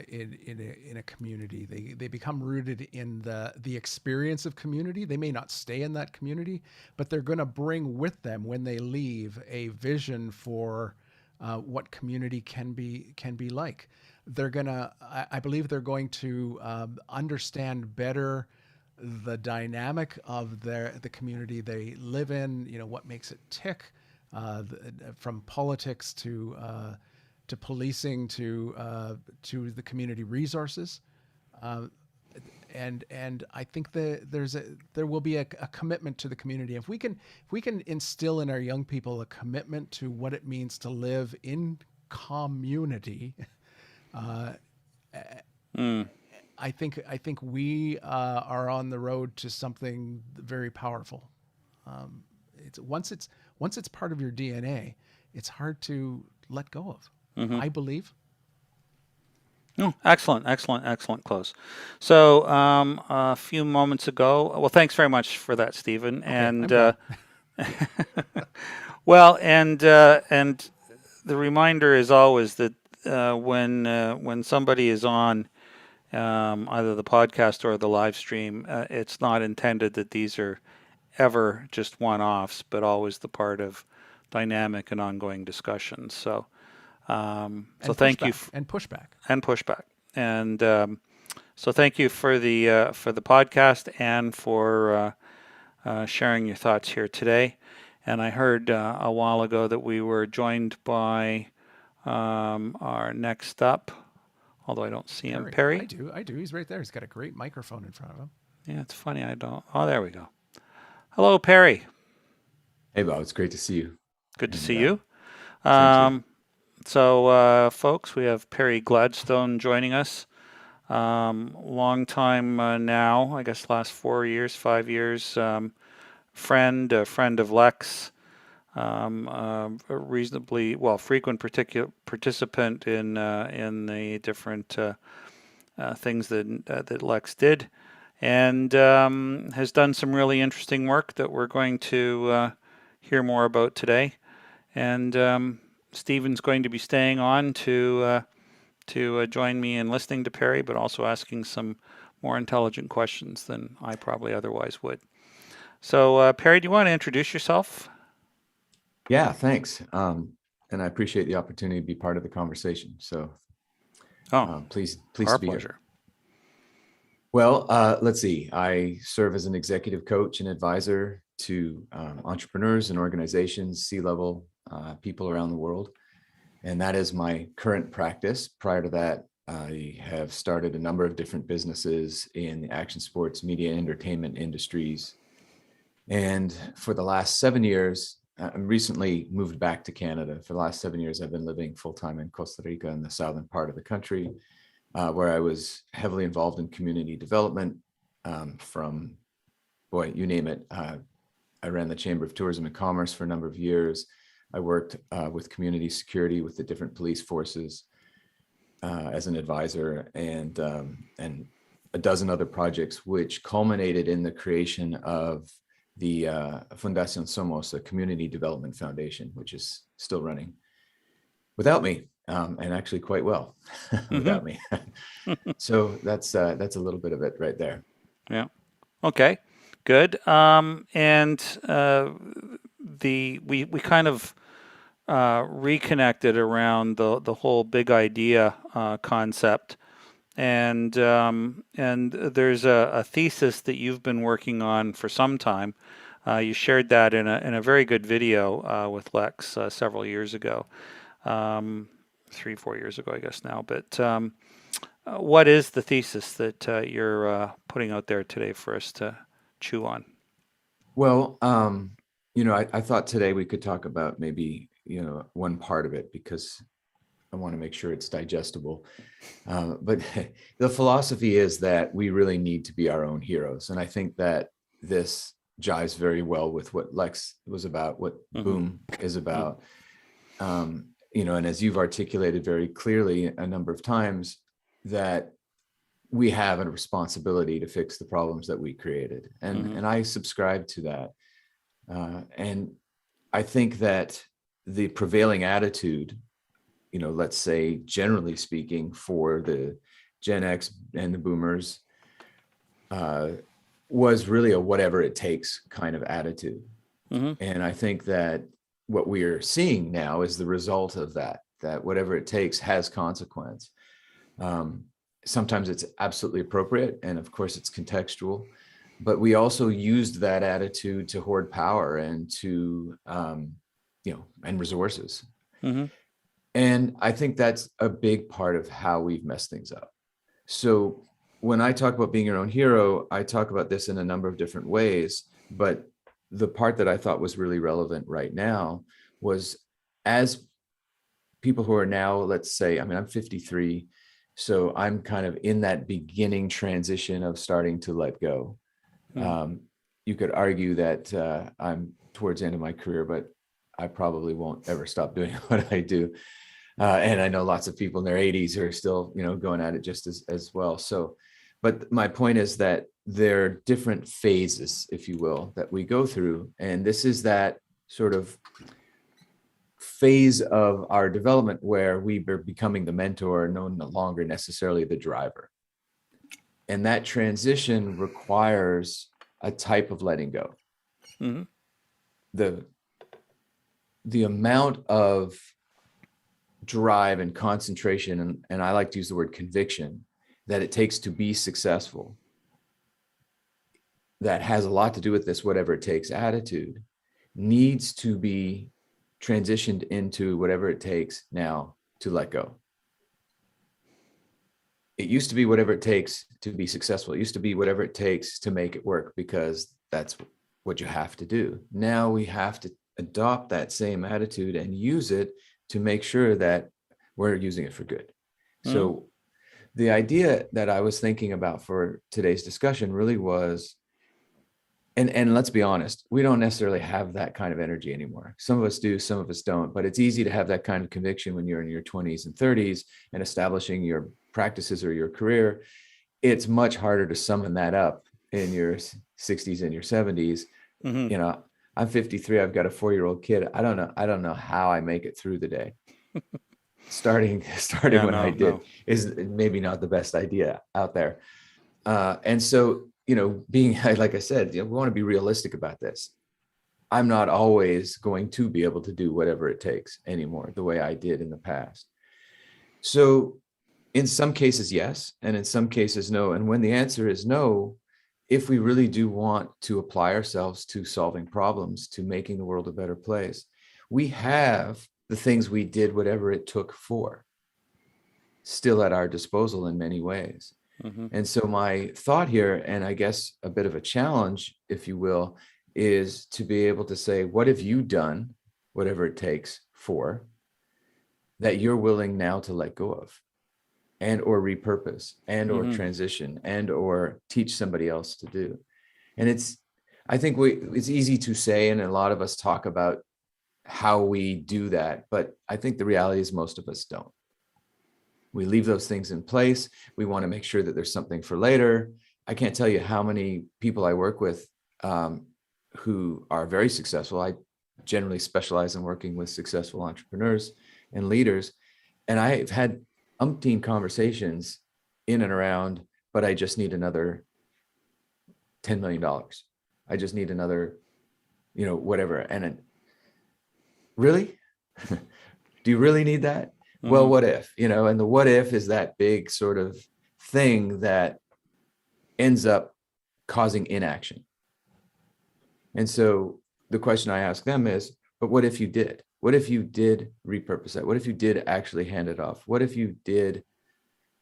in a community. They become rooted in the experience of community. They may not stay in that community, but they're going to bring with them, when they leave, a vision for what community can be like. I believe they're going to understand better the dynamic of the community they live in. What makes it tick, from politics to policing to the community resources. and I think that there will be a commitment to the community. If we can instill in our young people a commitment to what it means to live in community, Mm, I think we are on the road to something very powerful. It's once it's part of your DNA, it's hard to let go of. hmm I believe. Oh, excellent, excellent, excellent close. So, a few moments ago, well, thanks very much for that, Stephen. Okay, I'm done. Well, and the reminder is always that when somebody is on either the podcast or the live stream, it's not intended that these are ever just one-offs, but always the part of dynamic and ongoing discussions. So And thank you pushback and pushback. and pushback, and so thank you for the podcast and for sharing your thoughts here today. And I heard a while ago that we were joined by our next up, although I don't see him, Perry, I Perry. do, I do. He's right there. He's got a great microphone in front of him. Yeah, it's funny I don't. Oh, there we go. Hello, Perry. Hey, Bob, it's great to see you. Good to And see you. same to you. Um, folks, we have Perry Gladstone joining us. Long time now, I guess last 4 years, 5 years. A friend of Lex. A reasonably well frequent participant in the different things that Lex did, and has done some really interesting work that we're going to hear more about today. And Stephen's going to be staying on to join me in listening to Perry, but also asking some more intelligent questions than I probably otherwise would. So, Perry, do you want to introduce yourself? Yeah, thanks. And I appreciate the opportunity to be part of the conversation. So Oh, pleased our to be here. pleasure. Well, let's see. I serve as an executive coach and advisor to entrepreneurs and organizations, C-level people around the world. And that is my current practice. Prior to that, I have started a number of different businesses in the action sports, media, entertainment industries. And for the last 7 years, I recently moved back to Canada. For the last 7 years, I've been living full-time in Costa Rica in the southern part of the country, where I was heavily involved in community development from, boy, you name it. I ran the Chamber of Tourism and Commerce for a number of years. I worked with community security with the different police forces as an advisor, and a dozen other projects, which culminated in the creation of the Fundación Somos, a community development foundation, which is still running without me, and actually quite well without me. So that's a little bit of it right there. Yeah. Okay. Good. And we kind of reconnected around the whole big idea concept, and there's a thesis that you've been working on for some time. You shared that in a very good video with Lex several years ago, 3-4 years ago, I guess now. But what is the thesis that you're putting out there today for us to chew on? Well, I thought today we could talk about maybe, one part of it, because I want to make sure it's digestible. But the philosophy is that we really need to be our own heroes. And I think that this jives very well with what Lex was about, what Boom is about. And as you've articulated very clearly a number of times, that we have a responsibility to fix the problems that we created. And I subscribe to that. And I think that the prevailing attitude, let's say, generally speaking, for the Gen X and the boomers, was really a whatever it takes kind of attitude. And I think that what we are seeing now is the result of that whatever it takes has consequence. Sometimes it's absolutely appropriate, and of course it's contextual, but we also used that attitude to hoard power and to, and resources. And I think that's a big part of how we've messed things up. So when I talk about being your own hero, I talk about this in a number of different ways. But the part that I thought was really relevant right now was, as people who are now, let's say, I mean, I'm 53, so I'm kind of in that beginning transition of starting to let go. Um, you could argue that I'm towards the end of my career, but I probably won't ever stop doing what I do. And I know lots of people in their 80s who are still, going at it just as well. So, but my point is that there are different phases, if you will, that we go through. And this is that sort of phase of our development where we are becoming the mentor, no longer necessarily the driver. And that transition requires a type of letting go. Mm-hmm. The amount of drive and concentration, and I like to use the word conviction, that it takes to be successful, that has a lot to do with this whatever it takes attitude, needs to be transitioned into whatever it takes now to let go. It used to be whatever it takes to be successful. It used to be whatever it takes to make it work because that's what you have to do. Now we have to adopt that same attitude and use it to make sure that we're using it for good. So the idea that I was thinking about for today's discussion really was, and let's be honest, we don't necessarily have that kind of energy anymore. Some of us do, some of us don't, but it's easy to have that kind of conviction when you're in your 20s and 30s and establishing your practices or your career. It's much harder to summon that up in your 60s and your 70s. Mm-hmm. I'm 53. I've got a 4-year-old kid. I don't know how I make it through the day. Starting when I did is maybe not the best idea out there. And so, being, like I said, we want to be realistic about this. I'm not always going to be able to do whatever it takes anymore, the way I did in the past. So in some cases, yes. And in some cases, no. And when the answer is no, if we really do want to apply ourselves to solving problems, to making the world a better place, we have the things we did whatever it took for still at our disposal in many ways. Mm-hmm. And so my thought here, and I guess a bit of a challenge, if you will, is to be able to say, what have you done, whatever it takes for, that you're willing now to let go of, and or repurpose, and or transition, and or teach somebody else to do. And I think it's easy to say, and a lot of us talk about how we do that, but I think the reality is most of us don't. We leave those things in place. We want to make sure that there's something for later. I can't tell you how many people I work with who are very successful. I generally specialize in working with successful entrepreneurs and leaders. And I've had umpteen conversations in and around, but I just need another $10 million. I just need another, whatever. And really? Do you really need that? Well, what if, and the what if is that big sort of thing that ends up causing inaction. And so the question I ask them is, but what if you did? What if you did repurpose that? What if you did actually hand it off? What if you did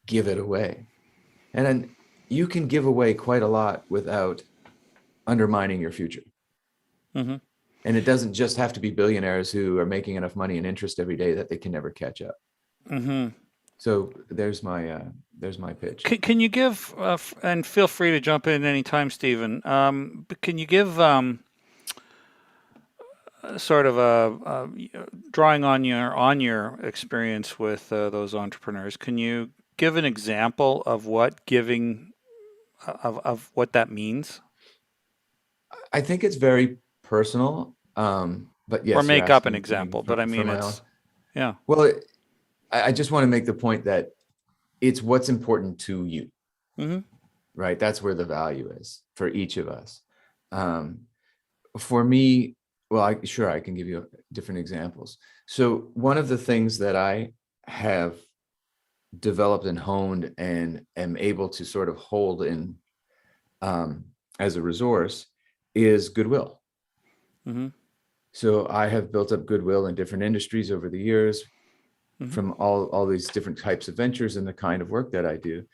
give it away? And then you can give away quite a lot without undermining your future. Mm-hmm. And it doesn't just have to be billionaires who are making enough money and interest every day that they can never catch up. Mm-hmm. So there's my pitch. Can you give, and feel free to jump in anytime, Stephen, but can you give sort of a drawing on your experience with those entrepreneurs, can you give an example of what giving, of what that means? I think it's very personal. But yes, Or you're make up an asking me example, but I for mean, my own. yeah. Well, I just want to make the point that it's what's important to you, Mm-hmm. right? That's where the value is for each of us. For me, well, I can give you different examples. So one of the things that I have developed and honed and am able to sort of hold in as a resource is goodwill. Mm-hmm. So I have built up goodwill in different industries over the years, from all these different types of ventures and the kind of work that I do.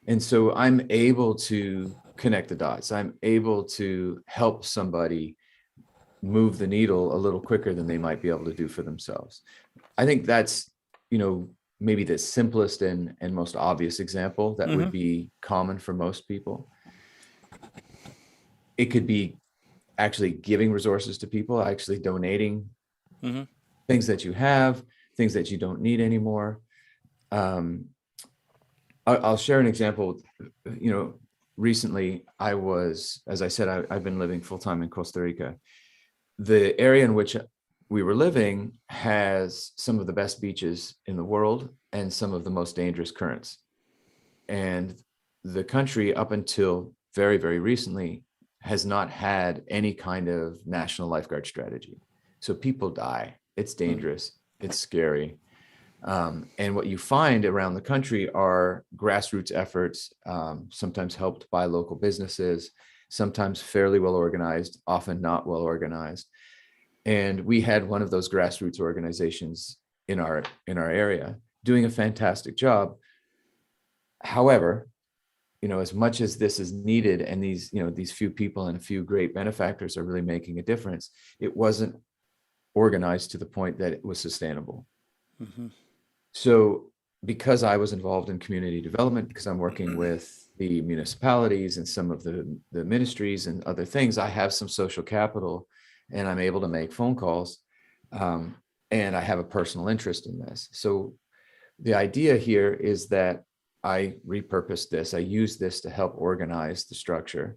And so I'm able to connect the dots. I'm able to help somebody move the needle a little quicker than they might be able to do for themselves. I think that's, maybe the simplest and most obvious example that would Mm-hmm. be common for most people. It could be actually giving resources to people, actually donating Mm-hmm. things that you have, things that you don't need anymore. Um, I'll share an example. Recently I was, as I said, I've been living full time in Costa Rica. The area in which we were living has some of the best beaches in the world and some of the most dangerous currents. And the country, up until very, very recently, has not had any kind of national lifeguard strategy. So people die. It's dangerous. It's scary. And what you find around the country are grassroots efforts, sometimes helped by local businesses, sometimes fairly well organized, often not well organized. And we had one of those grassroots organizations in our area doing a fantastic job. However, as much as this is needed and these few people and a few great benefactors are really making a difference, it wasn't organized to the point that it was sustainable. Mm-hmm. So because I was involved in community development, because I'm working with the municipalities and some of the ministries and other things, I have some social capital and I'm able to make phone calls. Um, and I have a personal interest in this. So the idea here is that I repurposed this. I used this to help organize the structure.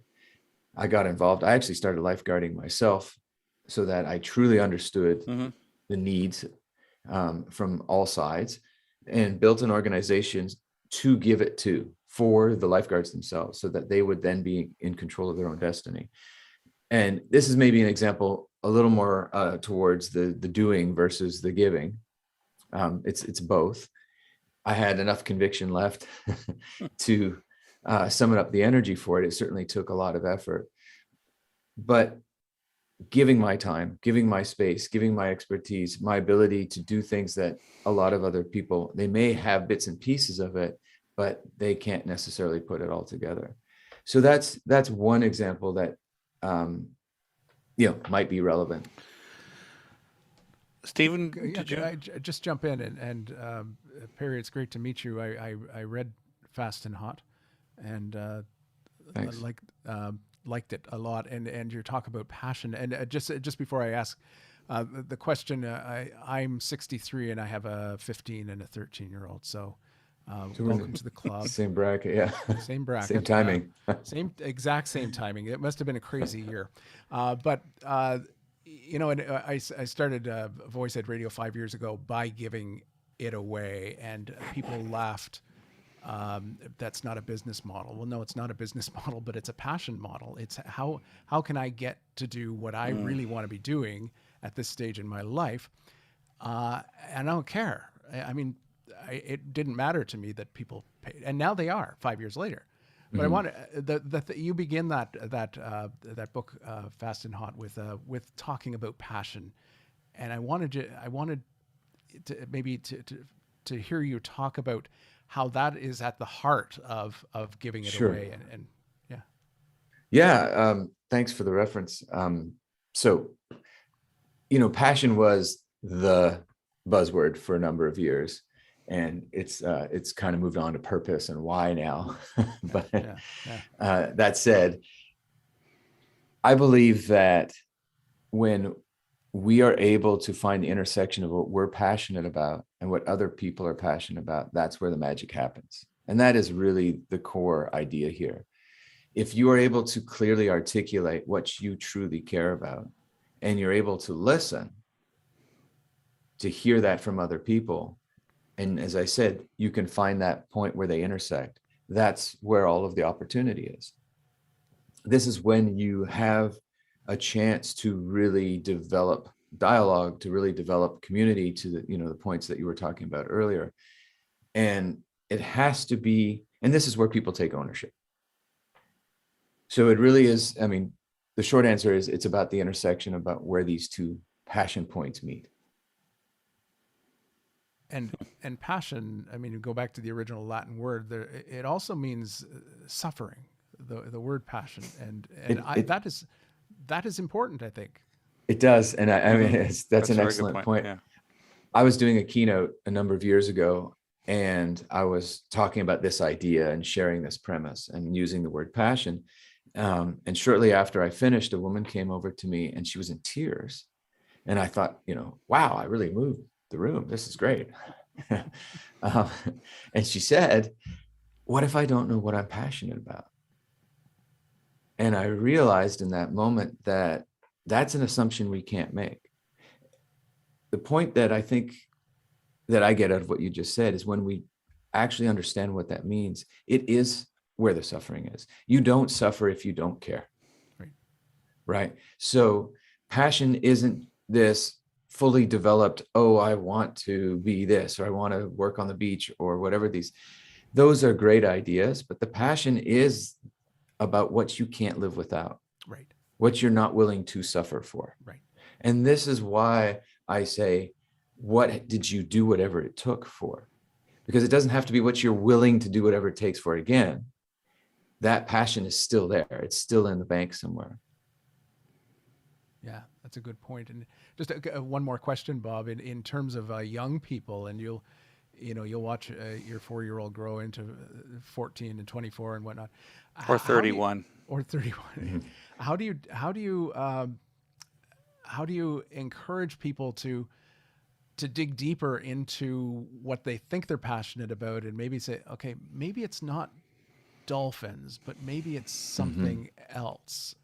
I got involved. I actually started lifeguarding myself so that I truly understood Mm-hmm. the needs from all sides, and built an organization to give it to for the lifeguards themselves so that they would then be in control of their own destiny. And this is maybe an example a little more towards the doing versus the giving. It's both. I had enough conviction left to summon up the energy for it. It certainly took a lot of effort, but giving my time, giving my space, giving my expertise, my ability to do things that a lot of other people, they may have bits and pieces of it, but they can't necessarily put it all together. So that's one example that might be relevant. Stephen, Yeah, did could you? I just jump in and Perry, it's great to meet you. I read Fast and Hot, and Thanks. liked it a lot. And your talk about passion. And just before I ask the question, I'm 63 and I have a 15 and a 13-year-old. So So we're welcome in to the club. the same bracket, yeah. Same Same bracket. timing. Exact same timing. It must have been a crazy year. But and I started Voice Ed Radio 5 years ago by giving it away, and people laughed. That's not a business model. Well, no, it's not a business model, but it's a passion model. It's how can I get to do what I Mm. really want to be doing at this stage in my life, and I don't care. I mean, it didn't matter to me that people paid, and now they are 5 years later. But I Mhm. want you begin that book Fast and Hot with talking about passion, and I wanted to maybe to hear you talk about how that is at the heart of giving it Sure. away, and yeah. Yeah. Thanks for the reference. So, passion was the buzzword for a number of years, and it's kind of moved on to purpose and why now. But Yeah, yeah. that said, I believe that when we are able to find the intersection of what we're passionate about and what other people are passionate about, that's where the magic happens. And that is really the core idea here. If you are able to clearly articulate what you truly care about, and you're able to listen to hear that from other people, and as I said, you can find that point where they intersect, that's where all of the opportunity is. This is when you have a chance to really develop dialogue, to really develop community, to the points that you were talking about earlier. And it has to be, and this is where people take ownership. So it really is, I mean, the short answer is it's about the intersection, about where these two passion points meet. And passion, I mean, you go back to the original Latin word, there, it also means suffering, the word passion. And It it that is important, I think. it does, and I mean, that's That's an a very good excellent point. point. Yeah. I was doing a keynote a number of years ago, and I was talking about this idea and sharing this premise and using the word passion. And shortly after I finished, a woman came over to me and she was in tears. And I thought, wow, I really moved the room. This is great. um, and she said, what if I don't know what I'm passionate about? And I realized in that moment that that's an assumption we can't make. The point that I think that I get out of what you just said is when we actually understand what that means, it is where the suffering is. You don't suffer if you don't care. Right. Right. So passion isn't this fully developed, oh, I want to be this, or I want to work on the beach, or whatever those are great ideas, but the passion is about what you can't live without, Right. what you're not willing to suffer for. Right. And this is why I say, what did you do whatever it took for? Because it doesn't have to be what you're willing to do whatever it takes for. Again, that passion is still there. It's still in the bank somewhere. Yeah, that's a good point. And just one more question, Bob. In terms of young people, and you'll watch your 4-year-old grow into 14 and 24 and whatnot, Or How do you, 31. or 31. How do you encourage people to dig deeper into what they think they're passionate about, and maybe say, okay, maybe it's not dolphins, but maybe it's something else.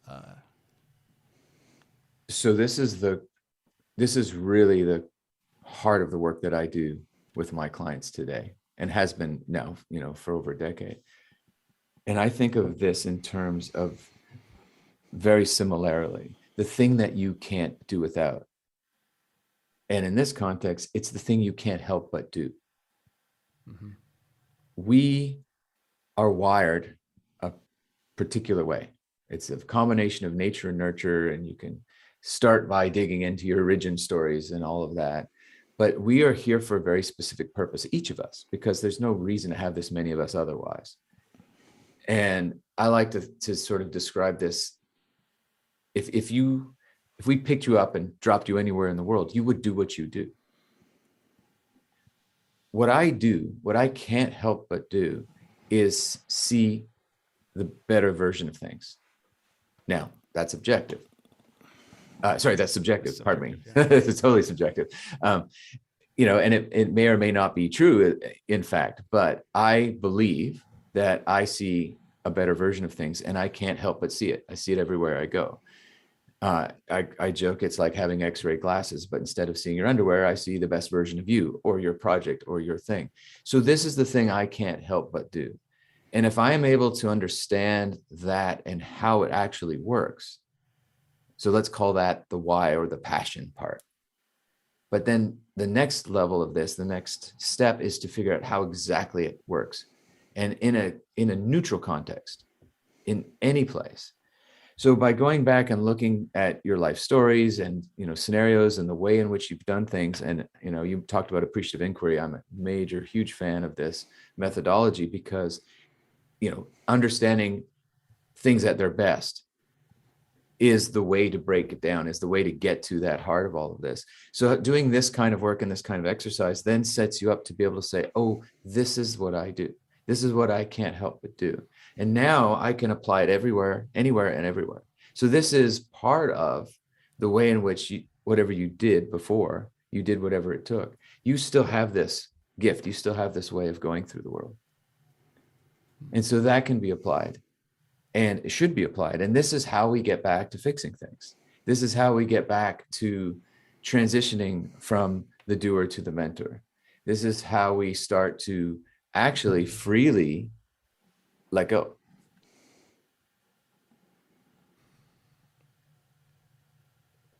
So this is really the heart of the work that I do with my clients today, and has been now, for over a decade. And I think of this in terms of very similarly, the thing that you can't do without. And in this context, it's the thing you can't help but do. Mm-hmm. We are wired a particular way. It's a combination of nature and nurture, and you can start by digging into your origin stories and all of that. But we are here for a very specific purpose, each of us, because there's no reason to have this many of us otherwise. And I like to sort of describe this. If we picked you up and dropped you anywhere in the world, you would do what you do. What I can't help but do is see the better version of things. Now, that's objective. That's subjective. Pardon me. Yeah. It's totally subjective. And it may or may not be true, in fact, but I believe that I see a better version of things, and I can't help but see it. I see it everywhere I go. I joke it's like having X-ray glasses, but instead of seeing your underwear, I see the best version of you or your project or your thing. So this is the thing I can't help but do. And if I am able to understand that and how it actually works, so let's call that the why or the passion part. But then the next level of this, the next step, is to figure out how exactly it works. And in a neutral context, in any place. So by going back and looking at your life stories and scenarios and the way in which you've done things, and you talked about appreciative inquiry. I'm a huge fan of this methodology because understanding things at their best is the way to break it down, is the way to get to that heart of all of this. So doing this kind of work and this kind of exercise then sets you up to be able to say, oh, this is what I do. This is what I can't help but do. And now I can apply it everywhere, anywhere, and everywhere. So this is part of the way in which whatever you did before, you did whatever it took. You still have this gift. You still have this way of going through the world. And so that can be applied, and it should be applied. And this is how we get back to fixing things. This is how we get back to transitioning from the doer to the mentor. This is how we start to actually freely let go.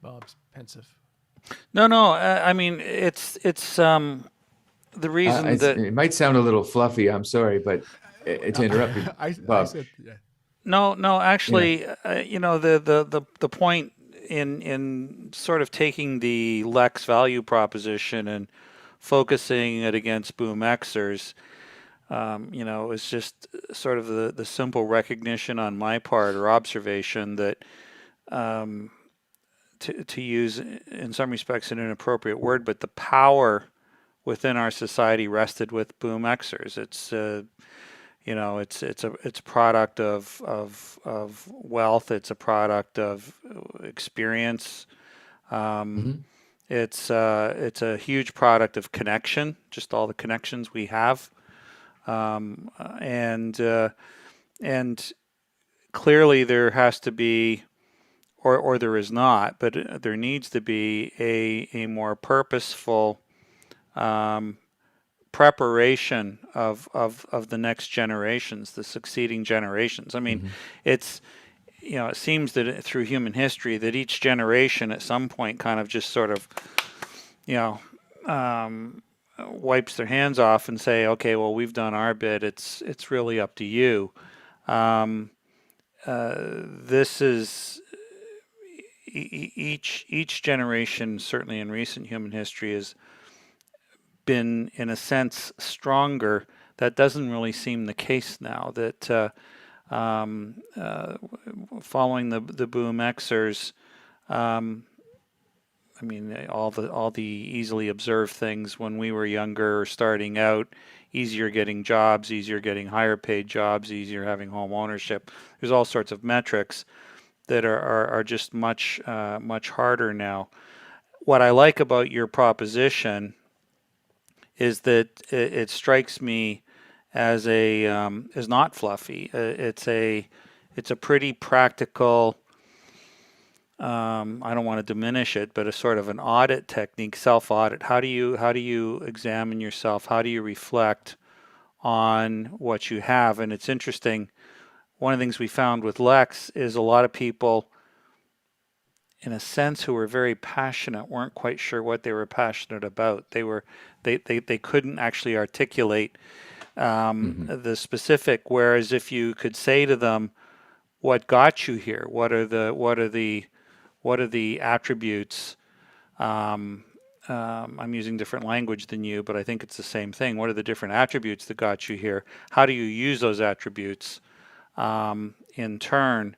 Bob's pensive. No, I mean, it's the reason that it might sound a little fluffy. I'm sorry, but to interrupt you, Bob. I said, yeah. No, actually, the point in sort of taking the Lex value proposition and focusing it against boom Xers, is just sort of the simple recognition on my part or observation that um, to use in some respects an inappropriate word, but the power within our society rested with boom Xers. It's a product of wealth. It's a product of experience. Um, Hmm. it's a huge product of connection, just all the connections we have, um, and uh, and clearly there has to be, or there is not, but there needs to be a more purposeful um, preparation of the next generations, the succeeding generations. I mean, Hmm. it's it seems that through human history that each generation at some point kind of just sort of you know um, wipes their hands off and say, okay, well, we've done our bit. It's really up to you. Um, this is each generation, certainly in recent human history, has been in a sense stronger. That doesn't really seem the case now. That um, uh, following the boom Xers, um, I mean, all the easily observed things when we were younger or starting out, easier getting jobs, easier getting higher paid jobs, easier having home ownership. There's all sorts of metrics that are just much harder now. What I like about your proposition is that it strikes me as as not fluffy. It's a pretty practical. I don't want to diminish it, but a sort of an audit technique, self-audit. How do you examine yourself? How do you reflect on what you have? And it's interesting. One of the things we found with Lex is a lot of people, in a sense, who were very passionate, weren't quite sure what they were passionate about. They couldn't actually articulate Hmm. the specific. Whereas if you could say to them, "What got you here? What are the attributes?" Um, I'm using different language than you, but I think it's the same thing. What are the different attributes that got you here? How do you use those attributes in turn?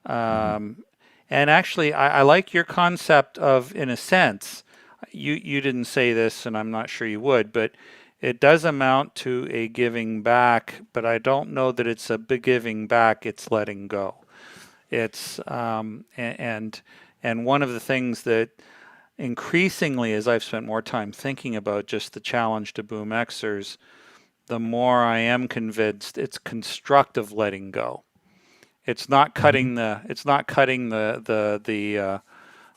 Hmm. Um, and actually, I like your concept of, in a sense, you didn't say this, and I'm not sure you would, but it does amount to a giving back, but I don't know that it's a big giving back, it's letting go. It's and one of the things that increasingly, as I've spent more time thinking about just the challenge to boom Xers, the more I am convinced it's constructive letting go. Hmm. It's not cutting the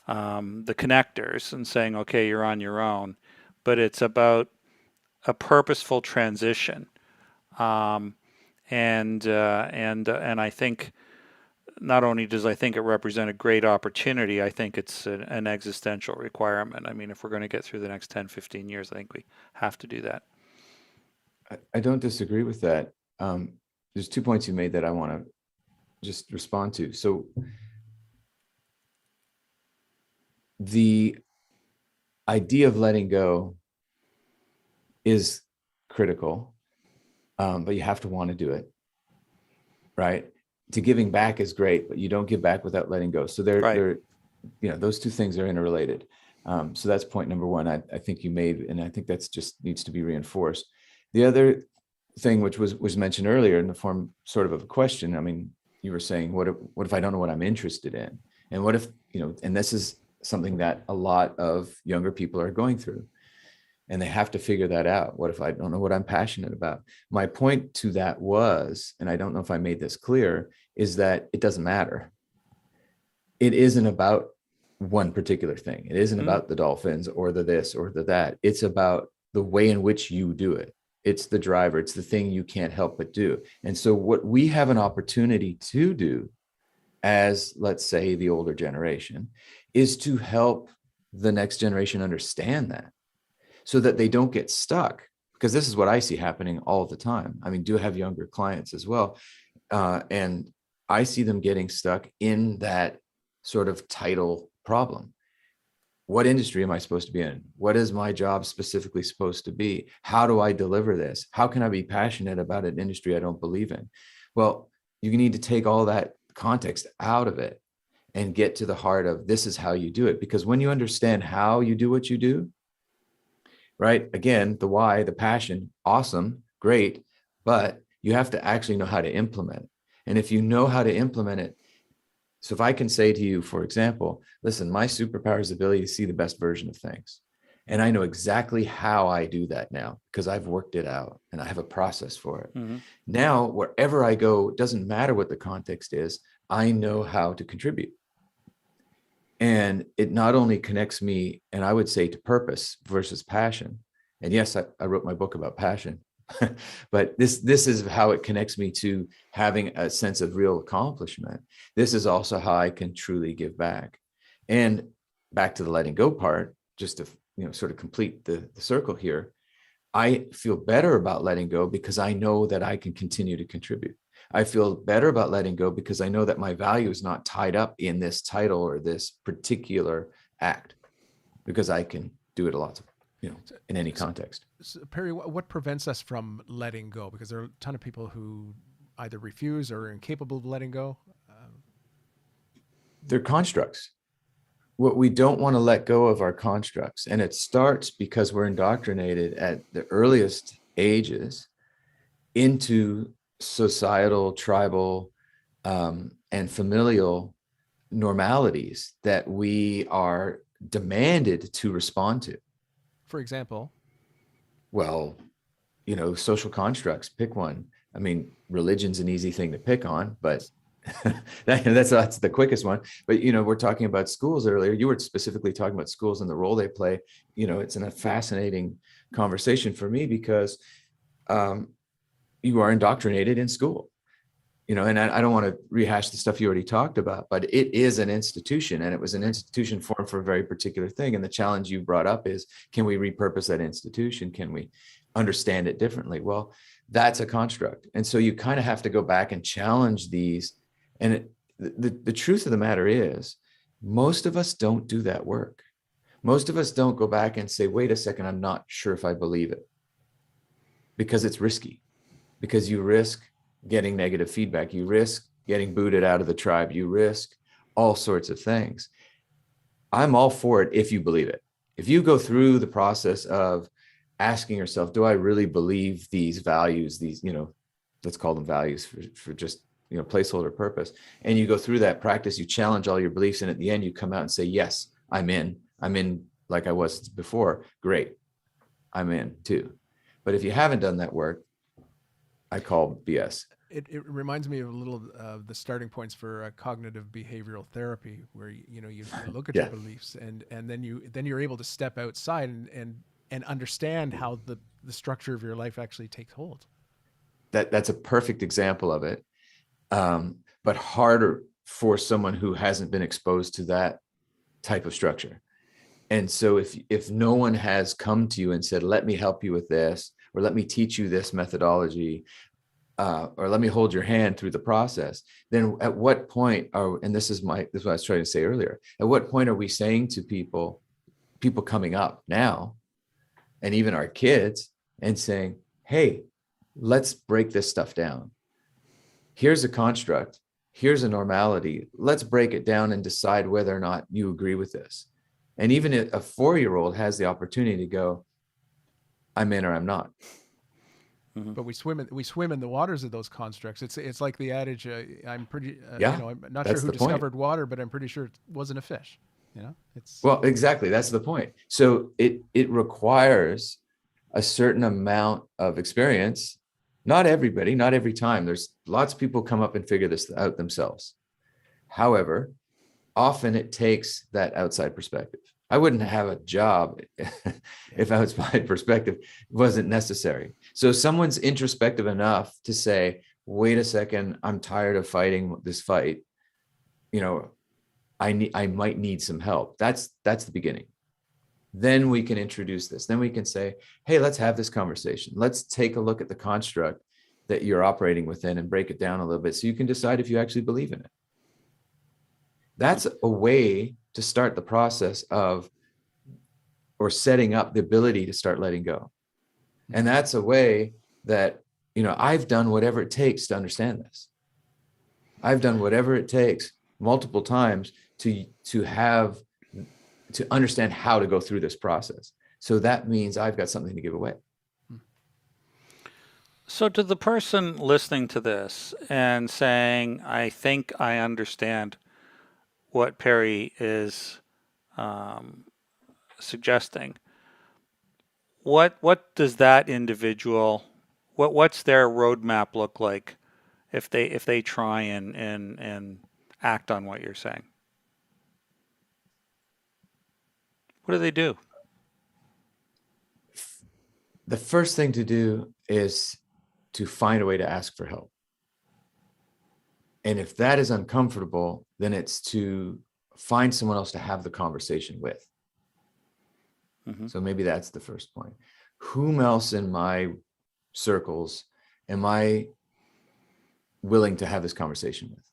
connectors and saying, okay, you're on your own, but it's about a purposeful transition. Um, and I think not only does I think it represent a great opportunity, I think it's an existential requirement. I mean, if we're going to get through the next 10, 15 years, I think we have to do that. I don't disagree with that. There's 2 points you made that I want to just respond to. So the idea of letting go is critical, but you have to want to do it, right? To giving back is great, but you don't give back without letting go. So Right. those two things are interrelated. So that's point number one. I think you made, and I think that's just needs to be reinforced. The other thing, which was mentioned earlier in the form sort of a question. I mean, you were saying, what if I don't know what I'm interested in, and what if and this is something that a lot of younger people are going through, and they have to figure that out. What if I don't know what I'm passionate about? My point to that was, and I don't know if I made this clear, is that it doesn't matter. It isn't about one particular thing. It isn't Mm. about the dolphins or the this or the that. It's about the way in which you do it. It's the driver. It's the thing you can't help but do. And so what we have an opportunity to do as, let's say, the older generation, is to help the next generation understand that, so that they don't get stuck. Because this is what I see happening all the time. I mean, do have younger clients as well. And I see them getting stuck in that sort of title problem. what industry am I supposed to be in? What is my job specifically supposed to be? How do I deliver this? How can I be passionate about an industry I don't believe in? Well, you need to take all that context out of it and get to the heart of this is how you do it. Because when you understand how you do what you do, right? Again, the why, the passion, awesome, great, but you have to actually know how to implement it. And if you know how to implement it, so if I can say to you, for example, listen, my superpower is the ability to see the best version of things. And I know exactly how I do that now because I've worked it out and I have a process for it. Mm-hmm. Now, wherever I go, it doesn't matter what the context is, I know how to contribute. And it not only connects me, and I would say to purpose versus passion. And yes, I wrote my book about passion, but this is how it connects me to having a sense of real accomplishment. This is also how I can truly give back. And back to the letting go part, just to sort of complete the circle here, I feel better about letting go because I know that I can continue to contribute. I feel better about letting go because I know that my value is not tied up in this title or this particular act, because I can do it a lot, in any context. So Perry, what prevents us from letting go? Because there are a ton of people who either refuse or are incapable of letting go. They're constructs. What we don't want to let go of are constructs. And it starts because we're indoctrinated at the earliest ages into societal, tribal, and familial normalities that we are demanded to respond to. For example? Well, social constructs, pick one. I mean, religion's an easy thing to pick on, but that's the quickest one. But, we're talking about schools earlier. You were specifically talking about schools and the role they play. It's a fascinating conversation for me because you are indoctrinated in school, and I don't want to rehash the stuff you already talked about, but it is an institution, and it was an institution formed for a very particular thing. And the challenge you brought up is, can we repurpose that institution? Can we understand it differently? Well, that's a construct. And so you kind of have to go back and challenge these. And the truth of the matter is, most of us don't do that work. Most of us don't go back and say, wait a second, I'm not sure if I believe it, because it's risky, because you risk getting negative feedback. You risk getting booted out of the tribe. You risk all sorts of things. I'm all for it if you believe it. If you go through the process of asking yourself, do I really believe these values, these, let's call them values for just, placeholder purpose. And you go through that practice, you challenge all your beliefs. And at the end, you come out and say, yes, I'm in like I was before. Great. I'm in too. But if you haven't done that work, I call BS. It reminds me of a little of the starting points for cognitive behavioral therapy, where you look at your beliefs and then you're able to step outside and understand how the structure of your life actually takes hold. That's a perfect example of it, but harder for someone who hasn't been exposed to that type of structure. And so if no one has come to you and said, let me help you with this, or let me teach you this methodology, or let me hold your hand through the process, then at what point and this is what I was trying to say earlier, at what point are we saying to people coming up now, and even our kids, and saying, hey, let's break this stuff down. Here's a construct. Here's a normality. Let's break it down and decide whether or not you agree with this. And even a 4-year-old has the opportunity to go, I'm in or I'm not. Mm-hmm. But we swim in the waters of those constructs. It's like the adage, I'm pretty, I'm not sure who discovered water, but I'm pretty sure it wasn't a fish. Well, exactly. That's the point. So it requires a certain amount of experience. Not everybody, not every time. There's lots of people come up and figure this out themselves. However, often it takes that outside perspective. I wouldn't have a job if outside perspective wasn't necessary. So if someone's introspective enough to say, wait a second, I'm tired of fighting this fight. I might need some help. That's the beginning. Then we can introduce this. Then we can say, hey, let's have this conversation. Let's take a look at the construct that you're operating within and break it down a little bit so you can decide if you actually believe in it. That's a way to start the process of or setting up the ability to start letting go. And that's a way that, I've done whatever it takes to understand this. I've done whatever it takes multiple times to understand how to go through this process. So that means I've got something to give away. So to the person listening to this and saying, I think I understand what Perry is suggesting, what does that individual, what's their roadmap look like if they try and act on what you're saying? What do they do? The first thing to do is to find a way to ask for help. And if that is uncomfortable, then it's to find someone else to have the conversation with. Mm-hmm. So maybe that's the first point. Whom else in my circles am I willing to have this conversation with?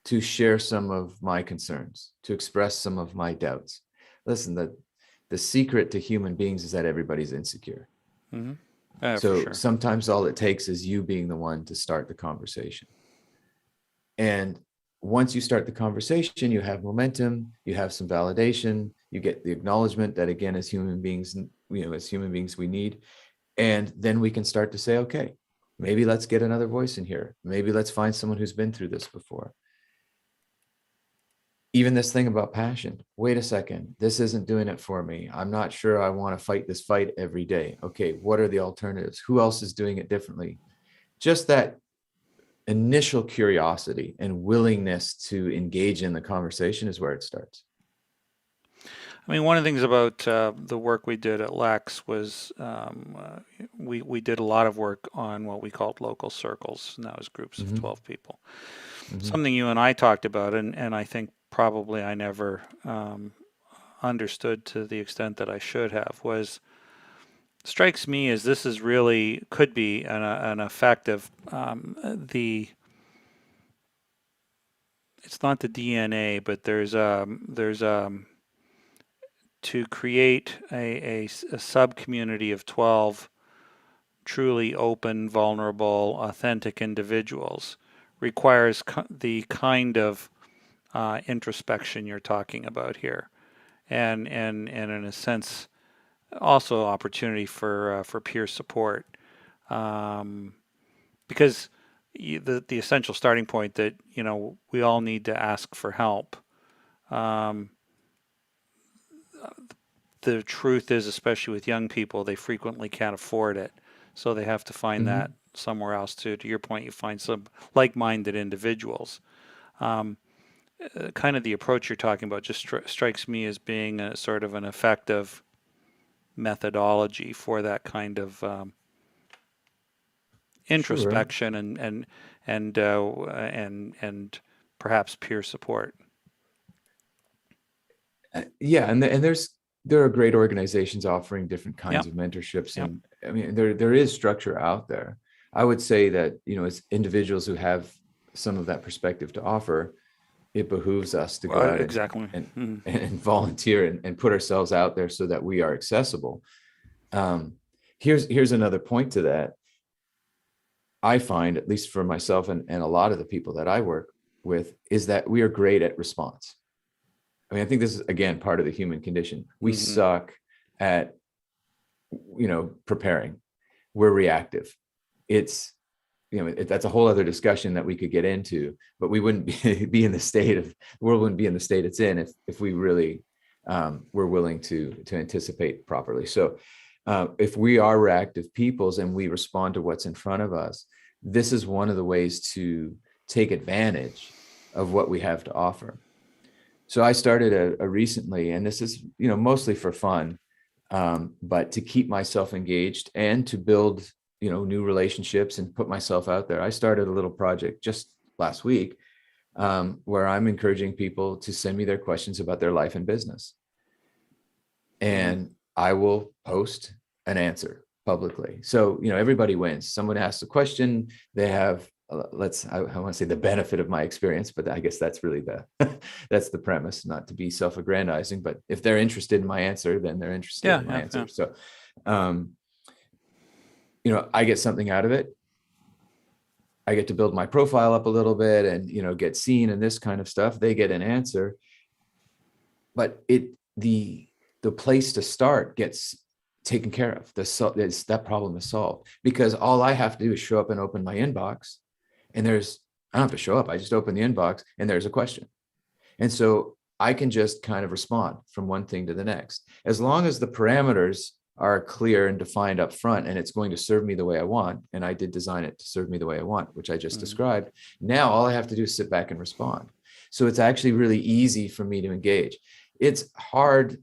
To share some of my concerns, to express some of my doubts. Listen, the secret to human beings is that everybody's insecure. Mm-hmm. So sure. Sometimes all it takes is you being the one to start the conversation. And once you start the conversation, you have momentum, you have some validation, you get the acknowledgement that, again, as human beings, we need. And then we can start to say, okay, maybe let's get another voice in here. Maybe let's find someone who's been through this before. Even this thing about passion. Wait a second, this isn't doing it for me. I'm not sure I want to fight this fight every day. Okay, what are the alternatives? Who else is doing it differently? Just that initial curiosity and willingness to engage in the conversation is where it starts. I mean, one of the things about the work we did at Lex was we did a lot of work on what we called local circles, and that was groups of 12 people. Something you and I talked about, and I think probably I never understood to the extent that I should have, strikes me as this is really could be an effect of it's not the DNA, but there's to create a sub-community of 12 truly open, vulnerable, authentic individuals requires the kind of introspection you're talking about here, and in a sense also opportunity for peer support, because the essential starting point that we all need to ask for help. The truth is, especially with young people, they frequently can't afford it, so they have to find that somewhere else too. To your point, you find some like-minded individuals. Kind of the approach you're talking about just strikes me as being a sort of an effective methodology for that kind of introspection and perhaps peer support. Yeah, and there are great organizations offering different kinds of mentorships, and I mean there is structure out there. I would say that as individuals who have some of that perspective to offer, it behooves us to go out and volunteer and put ourselves out there so that we are accessible. Here's another point to that. I find, at least for myself and a lot of the people that I work with, is that we are great at response. I mean, I think this is, again, part of the human condition. We suck at, preparing. We're reactive. It's, that's a whole other discussion that we could get into, but we wouldn't be in the world wouldn't be in the state it's in if we really were willing to anticipate properly. So if we are reactive peoples and we respond to what's in front of us, this is one of the ways to take advantage of what we have to offer. So I started a recently, and this is, mostly for fun, but to keep myself engaged and to build, new relationships and put myself out there. I started a little project just last week where I'm encouraging people to send me their questions about their life and business. And I will post an answer publicly. So, everybody wins. Someone asks a question, they have I want to say the benefit of my experience, but I guess that's really that's the premise, not to be self-aggrandizing, but if they're interested in my answer, then they're interested Yeah, in my yeah, answer. yeah. So, I get something out of it. I get to build my profile up a little bit and, get seen and this kind of stuff. They get an answer, but the place to start gets taken care of. That problem is solved because all I have to do is show up and open my inbox, and I don't have to show up. I just open the inbox and there's a question. And so I can just kind of respond from one thing to the next. As long as the parameters are clear and defined up front, and it's going to serve me the way I want, and I did design it to serve me the way I want, which I just described. Now all I have to do is sit back and respond. So it's actually really easy for me to engage. It's harder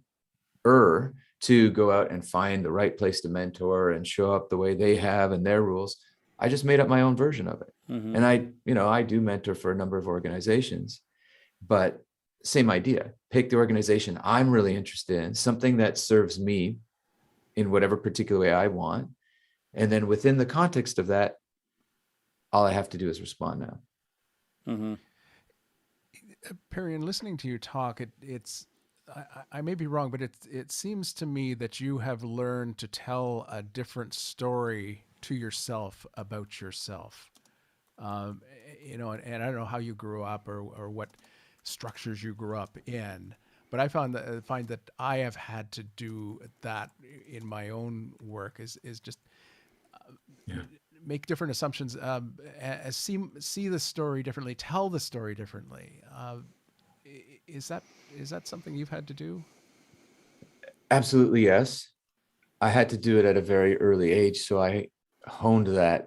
to go out and find the right place to mentor and show up the way they have and their rules. I just made up my own version of it. And I do mentor for a number of organizations, but same idea. Pick the organization I'm really interested in, something that serves me in whatever particular way I want. And then within the context of that, all I have to do is respond now. Perry, in listening to you talk, I may be wrong, but it seems to me that you have learned to tell a different story to yourself about yourself. And I don't know how you grew up or what structures you grew up in, but I find that I have had to do that in my own work is just make different assumptions, see the story differently, tell the story differently. Is that something you've had to do? Absolutely, yes. I had to do it at a very early age. So I honed that.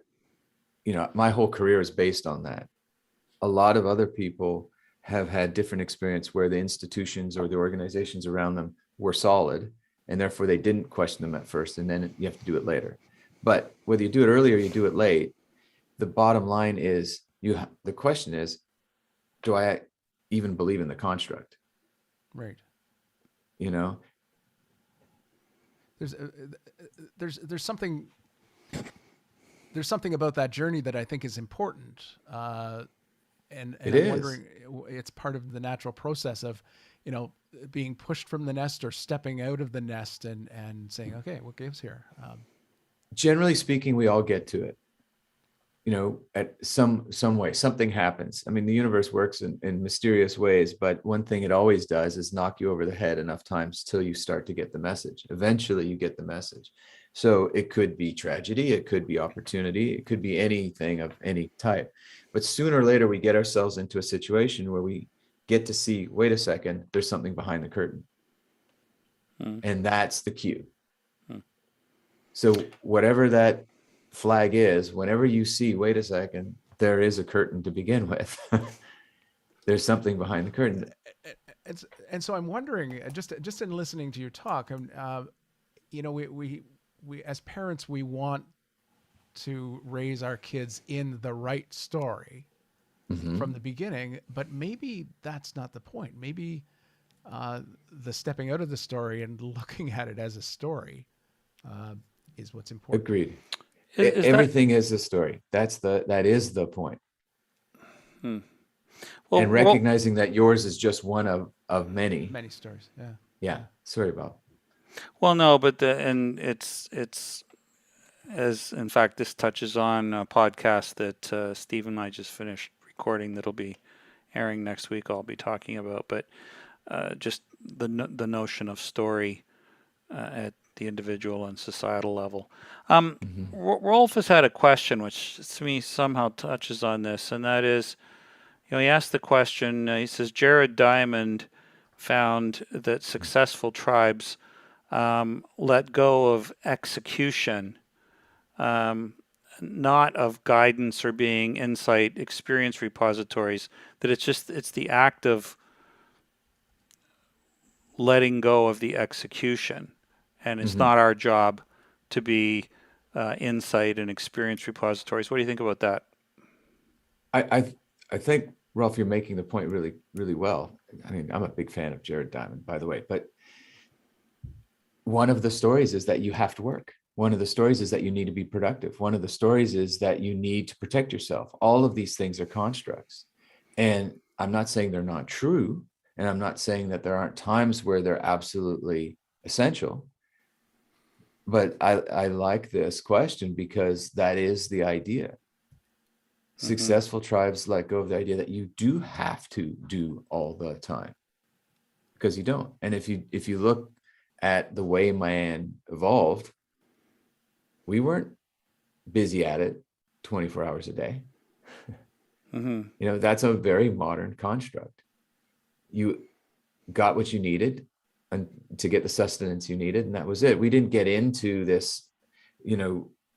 My whole career is based on that. A lot of other people have had different experience where the institutions or the organizations around them were solid, and therefore they didn't question them at first, and then you have to do it later. But whether you do it early or you do it late, the bottom line is the question is, do I even believe in the construct? Right. There's something about that journey that I think is important. And I'm wondering, it's part of the natural process of, being pushed from the nest or stepping out of the nest and saying, okay, what gives here? Generally speaking, we all get to it. At some way, something happens. I mean, the universe works in mysterious ways, but one thing it always does is knock you over the head enough times till you start to get the message. Eventually you get the message. So it could be tragedy, it could be opportunity, it could be anything of any type. But sooner or later, we get ourselves into a situation where we get to see, wait a second, there's something behind the curtain. And that's the cue. So whatever that flag is, whenever you see, wait a second, there is a curtain to begin with. There's something behind the curtain. And so I'm wondering, just in listening to your talk, we as parents, we want to raise our kids in the right story from the beginning, but maybe that's not the point. Maybe the stepping out of the story and looking at it as a story is what's important. Agreed. Everything is a story. That is the point. Well, and recognizing that yours is just one of many stories. Yeah. Sorry, Bob. Well, no, but it's as in fact this touches on a podcast that Steve and I just finished recording that'll be airing next week. I'll be talking about, but just the notion of story at the individual and societal level. Rolf has had a question which to me somehow touches on this, and that is, he asked the question, he says, Jared Diamond found that successful tribes let go of execution, not of guidance or being insight experience repositories, that it's the act of letting go of the execution. And it's not our job to be insight and experience repositories. What do you think about that? I think, Ralph, you're making the point really, really well. I mean, I'm a big fan of Jared Diamond, by the way, but one of the stories is that you have to work. One of the stories is that you need to be productive. One of the stories is that you need to protect yourself. All of these things are constructs. And I'm not saying they're not true. And I'm not saying that there aren't times where they're absolutely essential. But I like this question because that is the idea. Successful tribes let go of the idea that you do have to do all the time, because you don't. And if you look at the way man evolved, we weren't busy at it 24 hours a day. That's a very modern construct. You got what you needed and to get the sustenance you needed, and that was it. We didn't get into this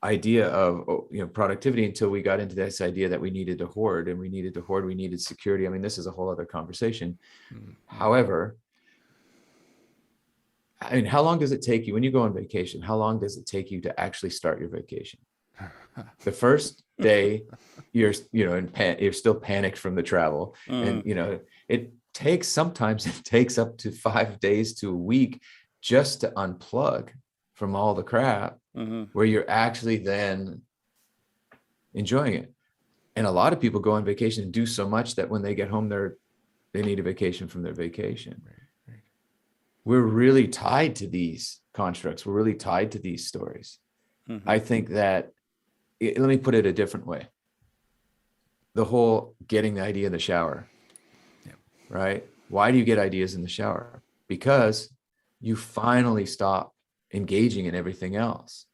idea of productivity until we got into this idea that we needed to hoard, we needed security. I mean, this is a whole other conversation. However, I mean, how long does it take you when you go on vacation? How long does it take you to actually start your vacation? The first day, you're still panicked from the travel, and sometimes it takes up to 5 days to a week just to unplug from all the crap, where you're actually then enjoying it. And a lot of people go on vacation and do so much that when they get home, they need a vacation from their vacation. Right. We're really tied to these constructs. We're really tied to these stories. I think that, let me put it a different way. The whole getting the idea in the shower, right? Why do you get ideas in the shower? Because you finally stop engaging in everything else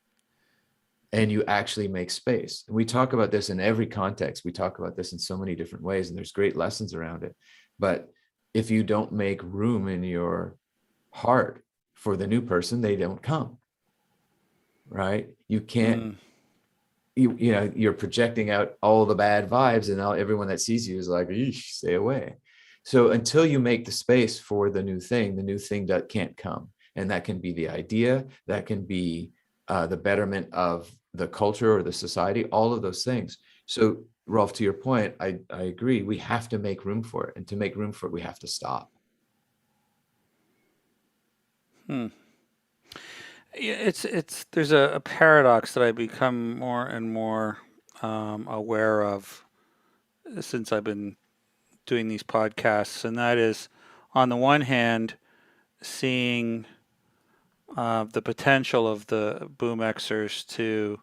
and you actually make space. And we talk about this in every context. We talk about this in so many different ways, and there's great lessons around it. But if you don't make room in your heart for the new person, they don't come, right? You can't, you're projecting out all the bad vibes, and now everyone that sees you is like, stay away. So until you make the space for the new thing that can't come. And that can be the idea, that can be the betterment of the culture or the society, all of those things. So Rolf, to your point, I agree. We have to make room for it. And to make room for it, we have to stop. There's a paradox that I become more and more aware of since I've been doing these podcasts, and that is, on the one hand, seeing the potential of the Boom Xers to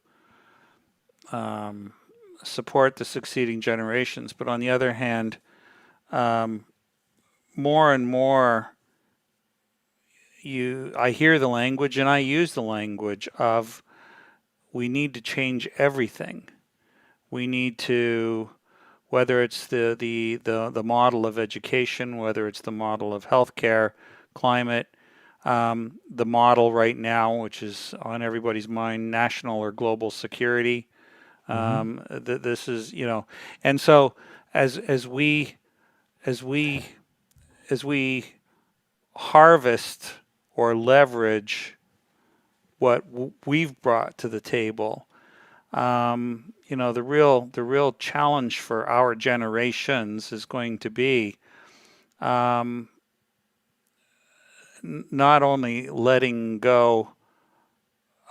support the succeeding generations, but on the other hand, more and more I hear the language and I use the language of, we need to change everything. We need to, whether it's the model of education, whether it's the model of healthcare, climate, the model right now, which is on everybody's mind, national or global security. This is, and so as we harvest or leverage what we've brought to the table, the real challenge for our generations is going to be not only letting go,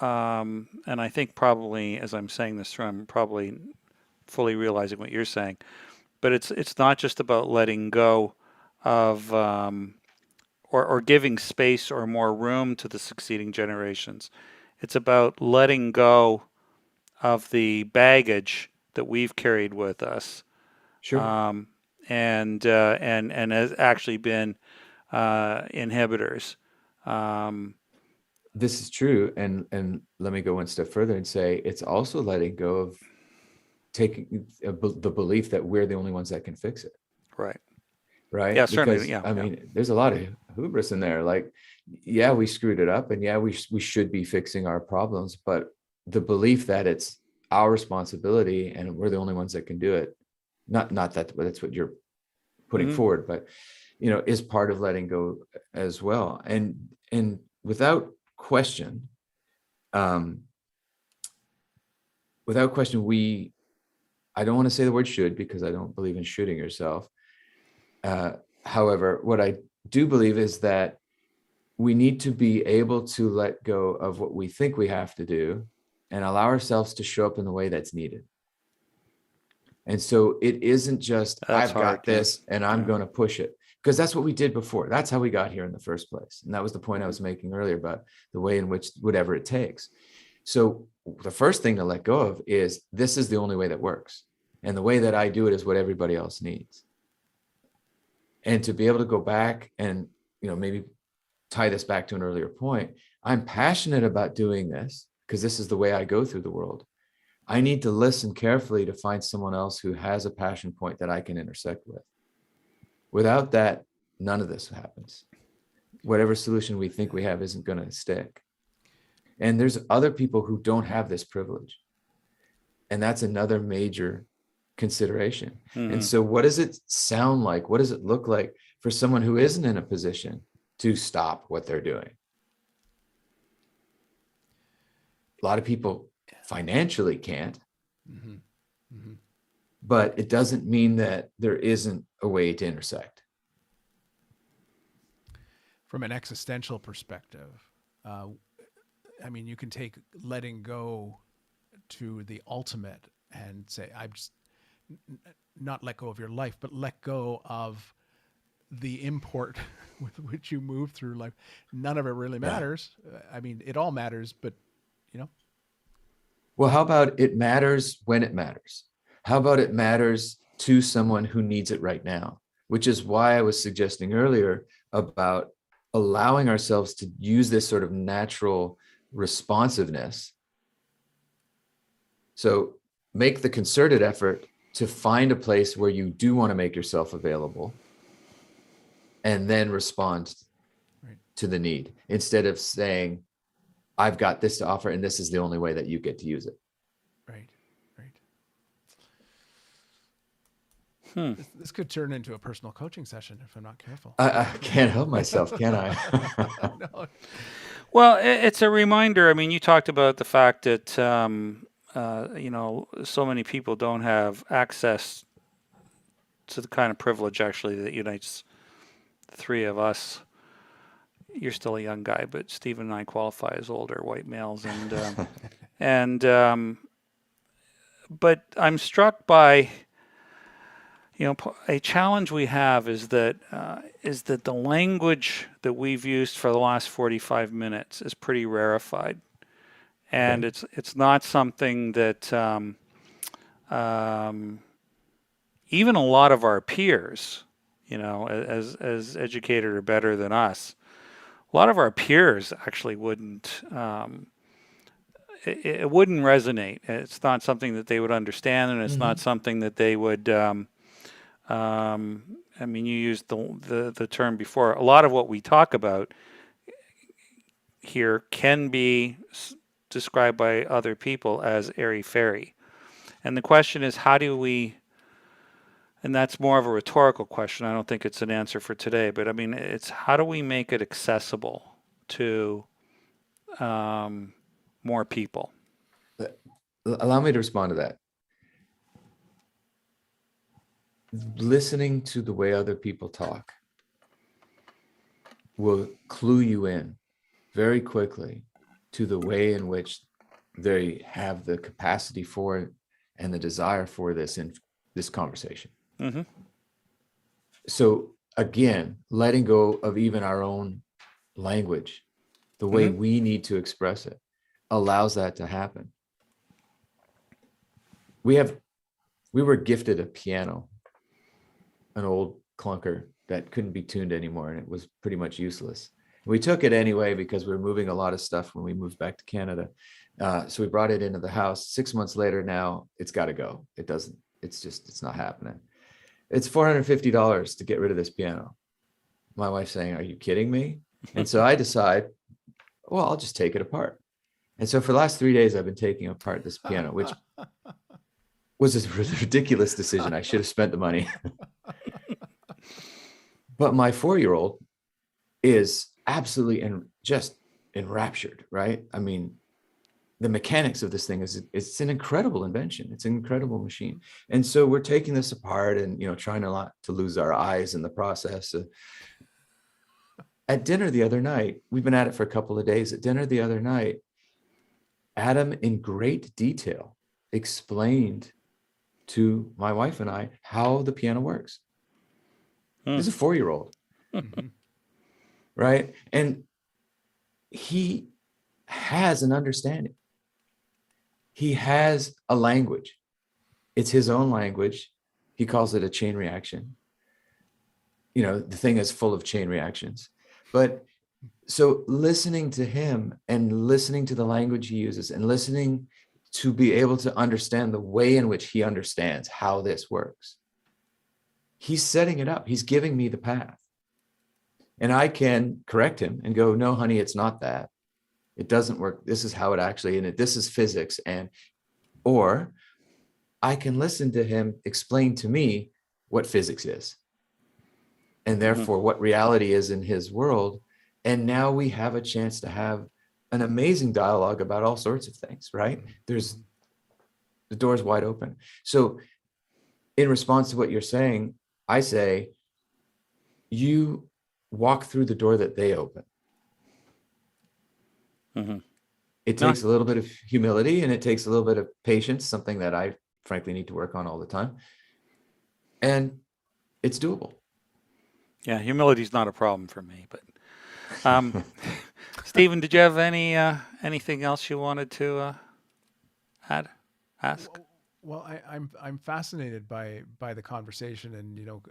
and I think probably as I'm saying this through, I'm probably fully realizing what you're saying, but it's not just about letting go of or giving space or more room to the succeeding generations. It's about letting go of the baggage that we've carried with us. Sure. And has actually been inhibitors. This is true. And let me go one step further and say, it's also letting go of taking the belief that we're the only ones that can fix it. Right. Right. Yeah, because, certainly. Yeah. I mean, there's a lot of hubris in there. Like, yeah, we screwed it up, and yeah, we should be fixing our problems, but the belief that it's our responsibility and we're the only ones that can do it, not that that's what you're putting forward, but is part of letting go as well. And without question, I don't want to say the word should, because I don't believe in shooting yourself. However, what I do believe is that we need to be able to let go of what we think we have to do and allow ourselves to show up in the way that's needed. And so it isn't just, That's I've hard, got this and I'm yeah. going to push it, because that's what we did before. That's how we got here in the first place. And that was the point I was making earlier about the way in which whatever it takes. So the first thing to let go of is, this is the only way that works. And the way that I do it is what everybody else needs. And to be able to go back and, maybe tie this back to an earlier point, I'm passionate about doing this because this is the way I go through the world. I need to listen carefully to find someone else who has a passion point that I can intersect with. Without that, none of this happens. Whatever solution we think we have isn't going to stick. And there's other people who don't have this privilege. And that's another major consideration. And so what does it sound like? What does it look like for someone who isn't in a position to stop what they're doing? A lot of people financially can't, but it doesn't mean that there isn't a way to intersect. From an existential perspective, you can take letting go to the ultimate and say, I'm just not let go of your life, but let go of the import with which you move through life. None of it really matters. It all matters, but Well, how about it matters when it matters? How about it matters to someone who needs it right now? Which is why I was suggesting earlier about allowing ourselves to use this sort of natural responsiveness. So make the concerted effort to find a place where you do want to make yourself available, and then respond to the need, instead of saying, I've got this to offer and this is the only way that you get to use it. Right. This could turn into a personal coaching session if I'm not careful. I can't help myself, can I? No. Well, it's a reminder. You talked about the fact that, so many people don't have access to the kind of privilege actually that unites the three of us. You're still a young guy, but Stephen and I qualify as older white males, but I'm struck by, a challenge we have is that the language that we've used for the last 45 minutes is pretty rarefied, and it's not something that even a lot of our peers, as educated or better than us, a lot of our peers actually wouldn't. It wouldn't resonate. It's not something that they would understand, and it's not something that they would. You used the term before. A lot of what we talk about here can be described by other people as airy-fairy. And the question is, how do we, and that's more of a rhetorical question, I don't think it's an answer for today, but it's how do we make it accessible to more people? Allow me to respond to that. Listening to the way other people talk will clue you in very quickly to the way in which they have the capacity for it and the desire for this in this conversation. So again, letting go of even our own language, the way we need to express it, allows that to happen. We were gifted a piano, an old clunker that couldn't be tuned anymore, and it was pretty much useless. We took it anyway because we were moving a lot of stuff when we moved back to Canada. So we brought it into the house. 6 months later now, it's got to go. It's not happening. It's $450 to get rid of this piano. My wife's saying, are you kidding me? And so I decide, well, I'll just take it apart. And so for the last 3 days, I've been taking apart this piano, which was a ridiculous decision. I should have spent the money. But my 4-year-old is absolutely just enraptured, right? The mechanics of this thing it's an incredible invention. It's an incredible machine. And so we're taking this apart and, trying not to lose our eyes in the process. At dinner the other night, we've been at it for a couple of days. At dinner the other night, Adam, in great detail, explained to my wife and I how the piano works. Hmm. He's a 4-year-old, Mhm. right? And he has an understanding. He has a language. It's his own language. He calls it a chain reaction. The thing is full of chain reactions. But so listening to him and listening to the language he uses and listening to be able to understand the way in which he understands how this works, he's setting it up. He's giving me the path. And I can correct him and go, no, honey, it's not that. It doesn't work. This is how it actually, and this is physics. Or I can listen to him explain to me what physics is, and therefore what reality is in his world. And now we have a chance to have an amazing dialogue about all sorts of things, right? The door's wide open. So in response to what you're saying, I say, you walk through the door that they open. Mm-hmm. It No, takes a little bit of humility and it takes a little bit of patience, something that I frankly need to work on all the time. And it's doable. yeah, humility is not a problem for me. But Stephen, did you have anything else you wanted to add, ask? Well, I'm fascinated by the conversation, and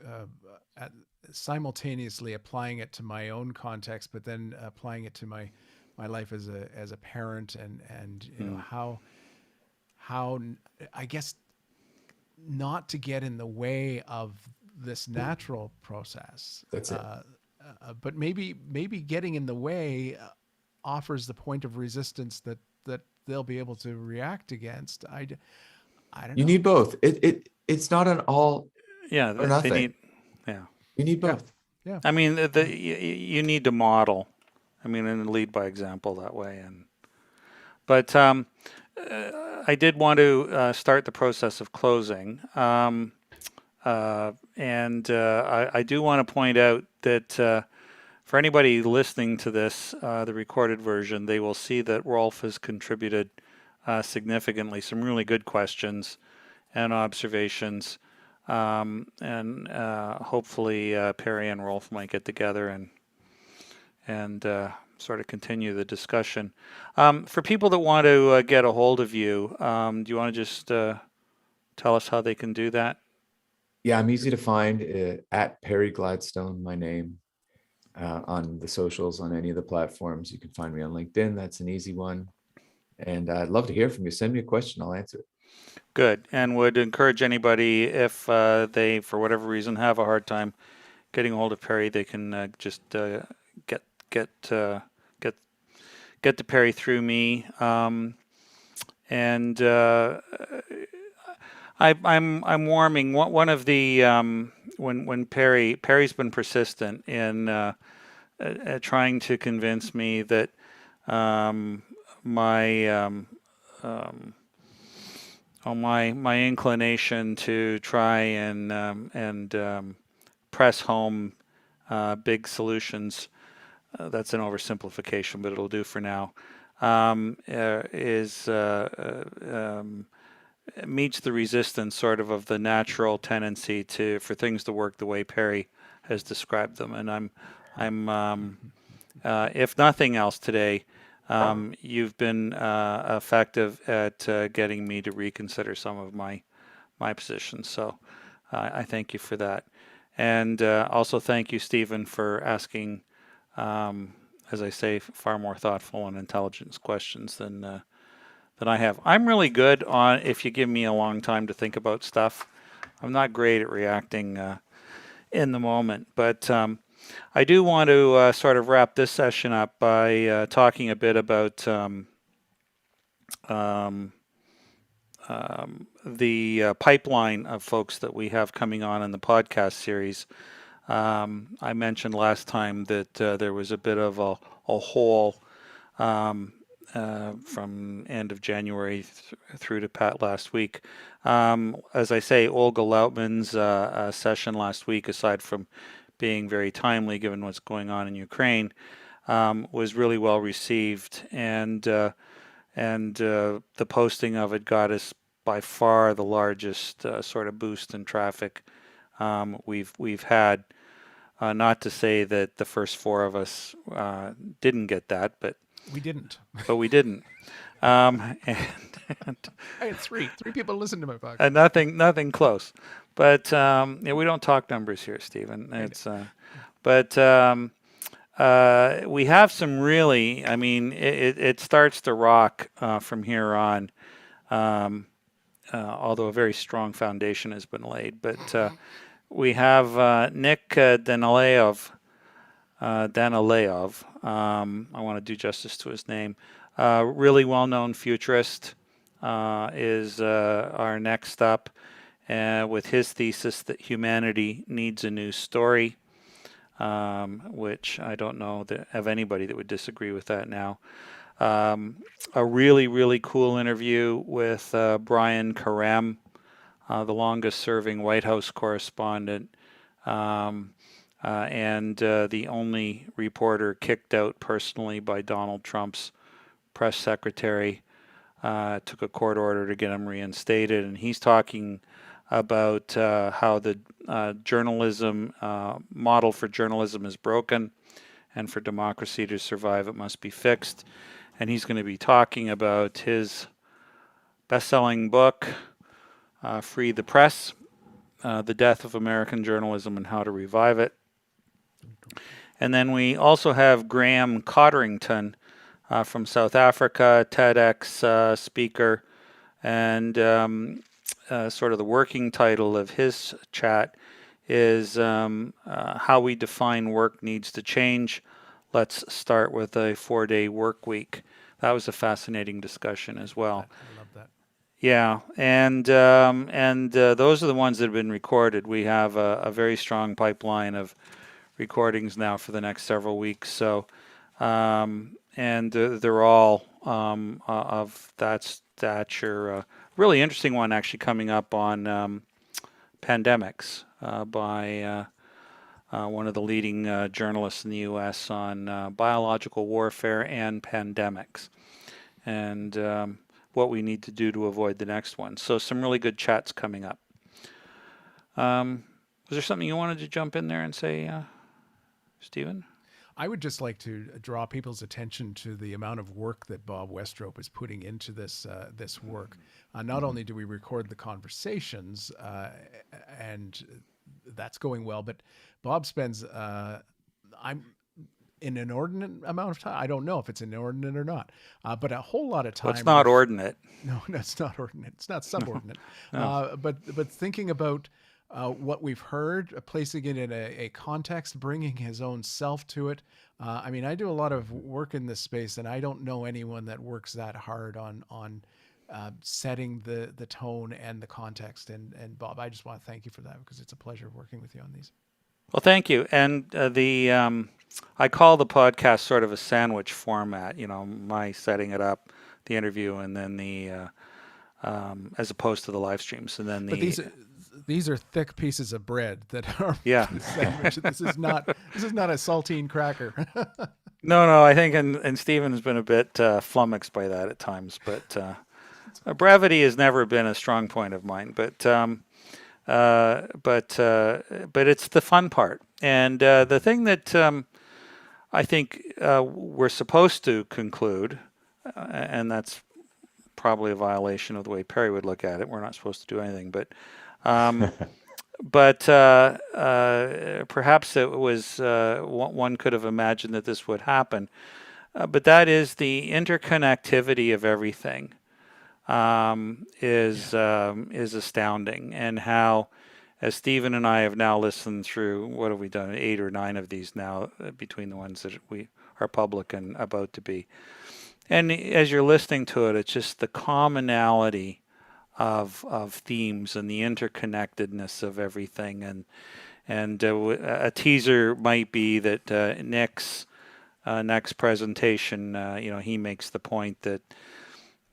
at, simultaneously applying it to my own context, but then applying it to my life as a parent, and Mm. how I guess not to get in the way of this natural process, That's it. but maybe getting in the way offers the point of resistance that they'll be able to react against. I don't You know. need both. It's not an all Yeah, or they nothing. need. Yeah, You need Yeah, both. yeah. I mean, you need to model. I mean, and lead by example that way. But I did want to start the process of closing. And I do want to point out that for anybody listening to this, the recorded version, they will see that Rolf has contributed significantly, some really good questions and observations. And hopefully Perry and Rolf might get together and sort of continue the discussion. For people that want to get a hold of you, do you want to just tell us how they can do that? Yeah, I'm easy to find at Perry Gladstone, my name, on the socials, on any of the platforms. You can find me on LinkedIn. That's an easy one. And I'd love to hear from you. Send me a question. I'll answer it. Good, and would encourage anybody if they, for whatever reason, have a hard time getting a hold of Perry, they can just get get get get to Perry through me. And I'm warming. One of the when Perry's been persistent in trying to convince me that um, my um, my inclination to try and press home big solutions. That's an oversimplification, but it'll do for now. Is meets the resistance sort of the natural tendency for things to work the way Perry has described them, and I'm if nothing else today, you've been effective at getting me to reconsider some of my positions. So I thank you for that, and also thank you, Stephen, for asking, as I say, far more thoughtful and intelligent questions than I have. I'm really good on if you give me a long time to think about stuff. I'm not great at reacting in the moment, but I do want to sort of wrap this session up by talking a bit about um, the pipeline of folks that we have coming on in the podcast series. I mentioned last time that there was a bit of a hole um, from end of January through to Pat last week. As I say, Olga Lautman's session last week, aside from being very timely given what's going on in Ukraine, was really well received, and the posting of it got us by far the largest sort of boost in traffic we've had. Not to say that the first four of us didn't get that, but We didn't. we didn't. And, I had three people listen to my podcast. and nothing close. But yeah, we don't talk numbers here, Stephen. It's but we have some really. I mean, it starts to rock from here on. Although a very strong foundation has been laid, but we have Nick Danileyev. I want to do justice to his name. Really well-known futurist is our next up with his thesis that humanity needs a new story, which I don't know of anybody that would disagree with that now. A really, really cool interview with Brian Karem, the longest-serving White House correspondent, and the only reporter kicked out personally by Donald Trump's press secretary. Took a court order to get him reinstated, and he's talking about how the journalism model for journalism is broken, and for democracy to survive, it must be fixed. And he's going to be talking about his best-selling book, Free the Press, The Death of American Journalism and How to Revive It. And then we also have Graham Codrington from South Africa, TEDx speaker, and sort of the working title of his chat is How We Define Work Needs to Change. Let's start with a 4-day work week. That was a fascinating discussion as well. I love that. Yeah, and those are the ones that have been recorded. We have a very strong pipeline of recordings now for the next several weeks. So, and they're all of that stature. Really interesting one actually coming up on pandemics by one of the leading journalists in the U.S. on biological warfare and pandemics, and what we need to do to avoid the next one. So some really good chats coming up. Was there something you wanted to jump in there and say, Stephen? I would just like to draw people's attention to the amount of work that Bob Westrope is putting into this work. Not only do we record the conversations, and that's going well, but Bob spends an inordinate amount of time. I don't know if it's inordinate or not, but a whole lot of time. Well, it's not ordinate. No, that's not ordinate. It's not subordinate. No. But thinking about what we've heard, placing it in a context, bringing his own self to it. I mean, I do a lot of work in this space, and I don't know anyone that works that hard on setting the tone and the context. And Bob, I just want to thank you for that, because it's a pleasure working with you on these. Well, thank you. And I call the podcast sort of a sandwich format. You know, my setting it up, the interview, and then the as opposed to the live streams, and then But these are thick pieces of bread that are Yeah. sandwich. This is not a saltine cracker. No, I think and Stephen has been a bit flummoxed by that at times, but brevity has never been a strong point of mine. But it's the fun part, and the thing that I think we're supposed to conclude, and that's probably a violation of the way Perry would look at it. We're not supposed to do anything, but perhaps it was one could have imagined that this would happen. But that is the interconnectivity of everything is astounding, and how, as Stephen and I have now listened through, what have we done, 8 or 9 of these now, between the ones that we are public and about to be. And as you're listening to it, it's just the commonality of themes and the interconnectedness of everything. And a teaser might be that Nick's next presentation, he makes the point that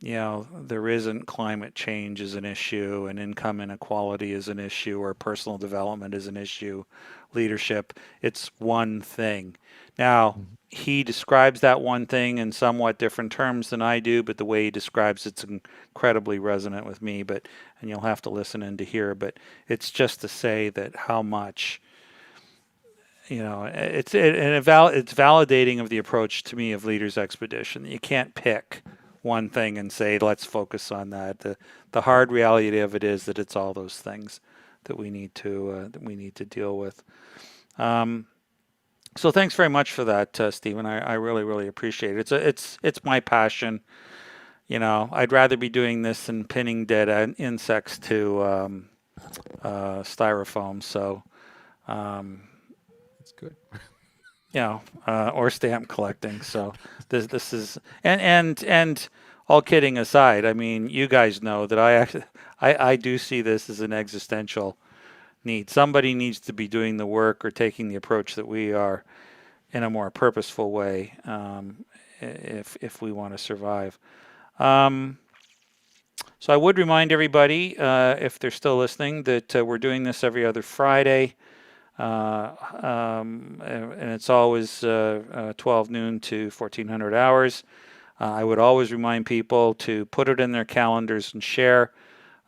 there isn't climate change is an issue and income inequality is an issue or personal development is an issue, leadership. It's one thing. Now, Mhm. he describes that one thing in somewhat different terms than I do, but the way he describes it's incredibly resonant with me. And you'll have to listen in to hear, but it's just to say that how much, it's validating of the approach to me of Leaders Expedition. You can't pick one thing and say let's focus on that. The hard reality of it is that it's all those things that we need to deal with. So thanks very much for that, Stephen. I really really appreciate it. It's my passion. I'd rather be doing this than pinning dead insects to styrofoam. So. It's good. Or stamp collecting. So this is and all kidding aside, I mean, you guys know that I do see this as an existential need. Somebody needs to be doing the work or taking the approach that we are in a more purposeful way, if we want to survive. So I would remind everybody, if they're still listening, that we're doing this every other Friday. And it's always 12 noon to 1400 hours. I would always remind people to put it in their calendars and share.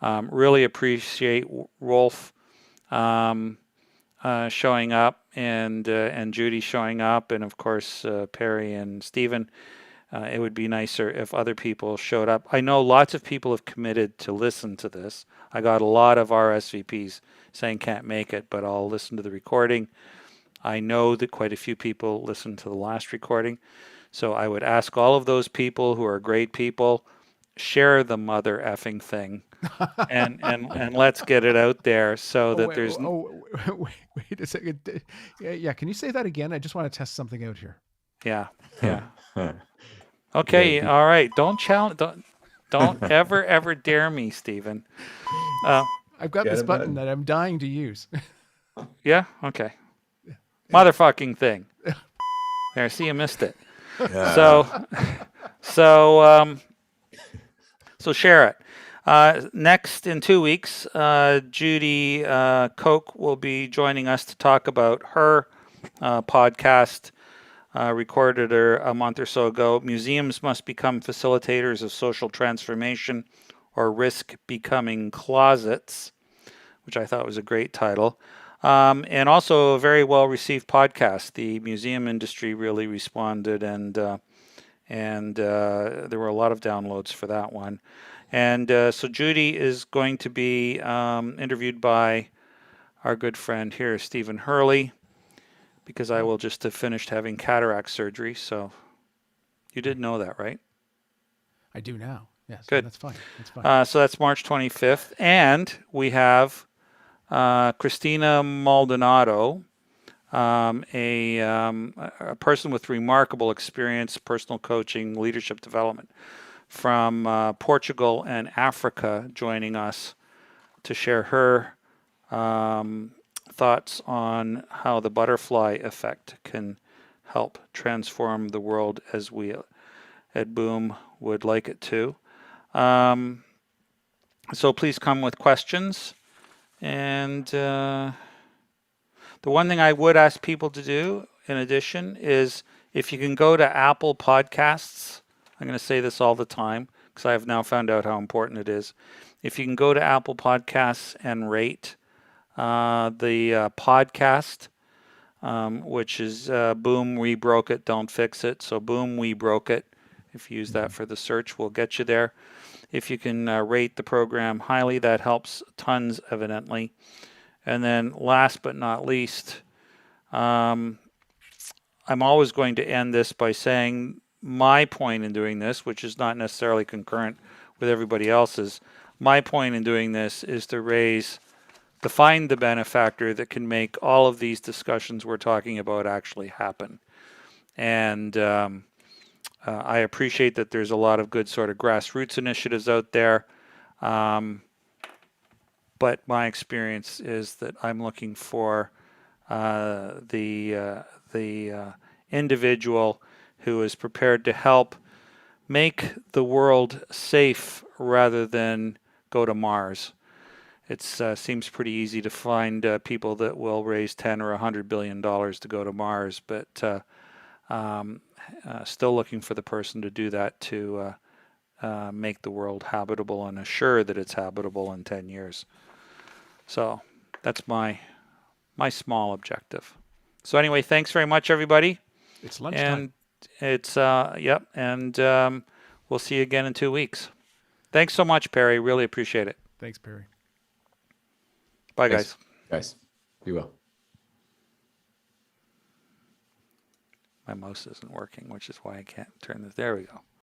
Really appreciate Rolf showing up and Judy showing up, and of course Perry and Stephen. It would be nicer if other people showed up. I know lots of people have committed to listen to this. I got a lot of RSVPs saying can't make it, but I'll listen to the recording. I know that quite a few people listened to the last recording. So I would ask all of those people who are great people, share the mother effing thing and let's get it out there so Oh that wait, there's wait a second. Yeah, can you say that again? I just want to test something out here. yeah. Yeah, Okay, be- all right. Don't ever dare me, Stephen. I've got Get this a button button. that I'm dying to use. Yeah, okay. Anyway. Motherfucking thing. There, see, you missed it. yeah. So, so, so share it. Next, in 2 weeks, Judy Koch will be joining us to talk about her podcast, recorded her a month or so ago. Museums must become facilitators of social transformation or risk becoming closets, which I thought was a great title. And also a very well received podcast. The museum industry really responded, and there were a lot of downloads for that one. And so Judy is going to be interviewed by our good friend here, Stephen Hurley, because I will just have finished having cataract surgery. So you did know that, right? I do now. Yes, Good. that's fine. That's fine. So that's March 25th. And we have Christina Maldonado, a person with remarkable experience, personal coaching, leadership development from Portugal and Africa, joining us to share her thoughts on how the butterfly effect can help transform the world as we at Boom would like it to. So please come with questions. And the one thing I would ask people to do, in addition, is if you can go to Apple Podcasts. I'm going to say this all the time because I have now found out how important it is. If you can go to Apple Podcasts and rate the podcast, which is Boom, We Broke It, Don't Fix It. So Boom, We Broke It. If you use that for the search, we'll get you there. If you can rate the program highly, that helps tons, evidently. And then last but not least, I'm always going to end this by saying my point in doing this, which is not necessarily concurrent with everybody else's. My point in doing this is to find the benefactor that can make all of these discussions we're talking about actually happen. And I appreciate that there's a lot of good sort of grassroots initiatives out there. But my experience is that I'm looking for the individual who is prepared to help make the world safe rather than go to Mars. It seems pretty easy to find people that will raise 10 or $100 billion to go to Mars, but still looking for the person to do that to make the world habitable and assure that it's habitable in 10 years. So that's my small objective. So anyway, thanks very much, everybody. It's lunchtime. And it's, yep, and we'll see you again in 2 weeks. Thanks so much, Perry. Really appreciate it. Thanks, Perry. Bye, Thanks, guys. guys. Be well. My mouse isn't working, which is why I can't turn this. There we go.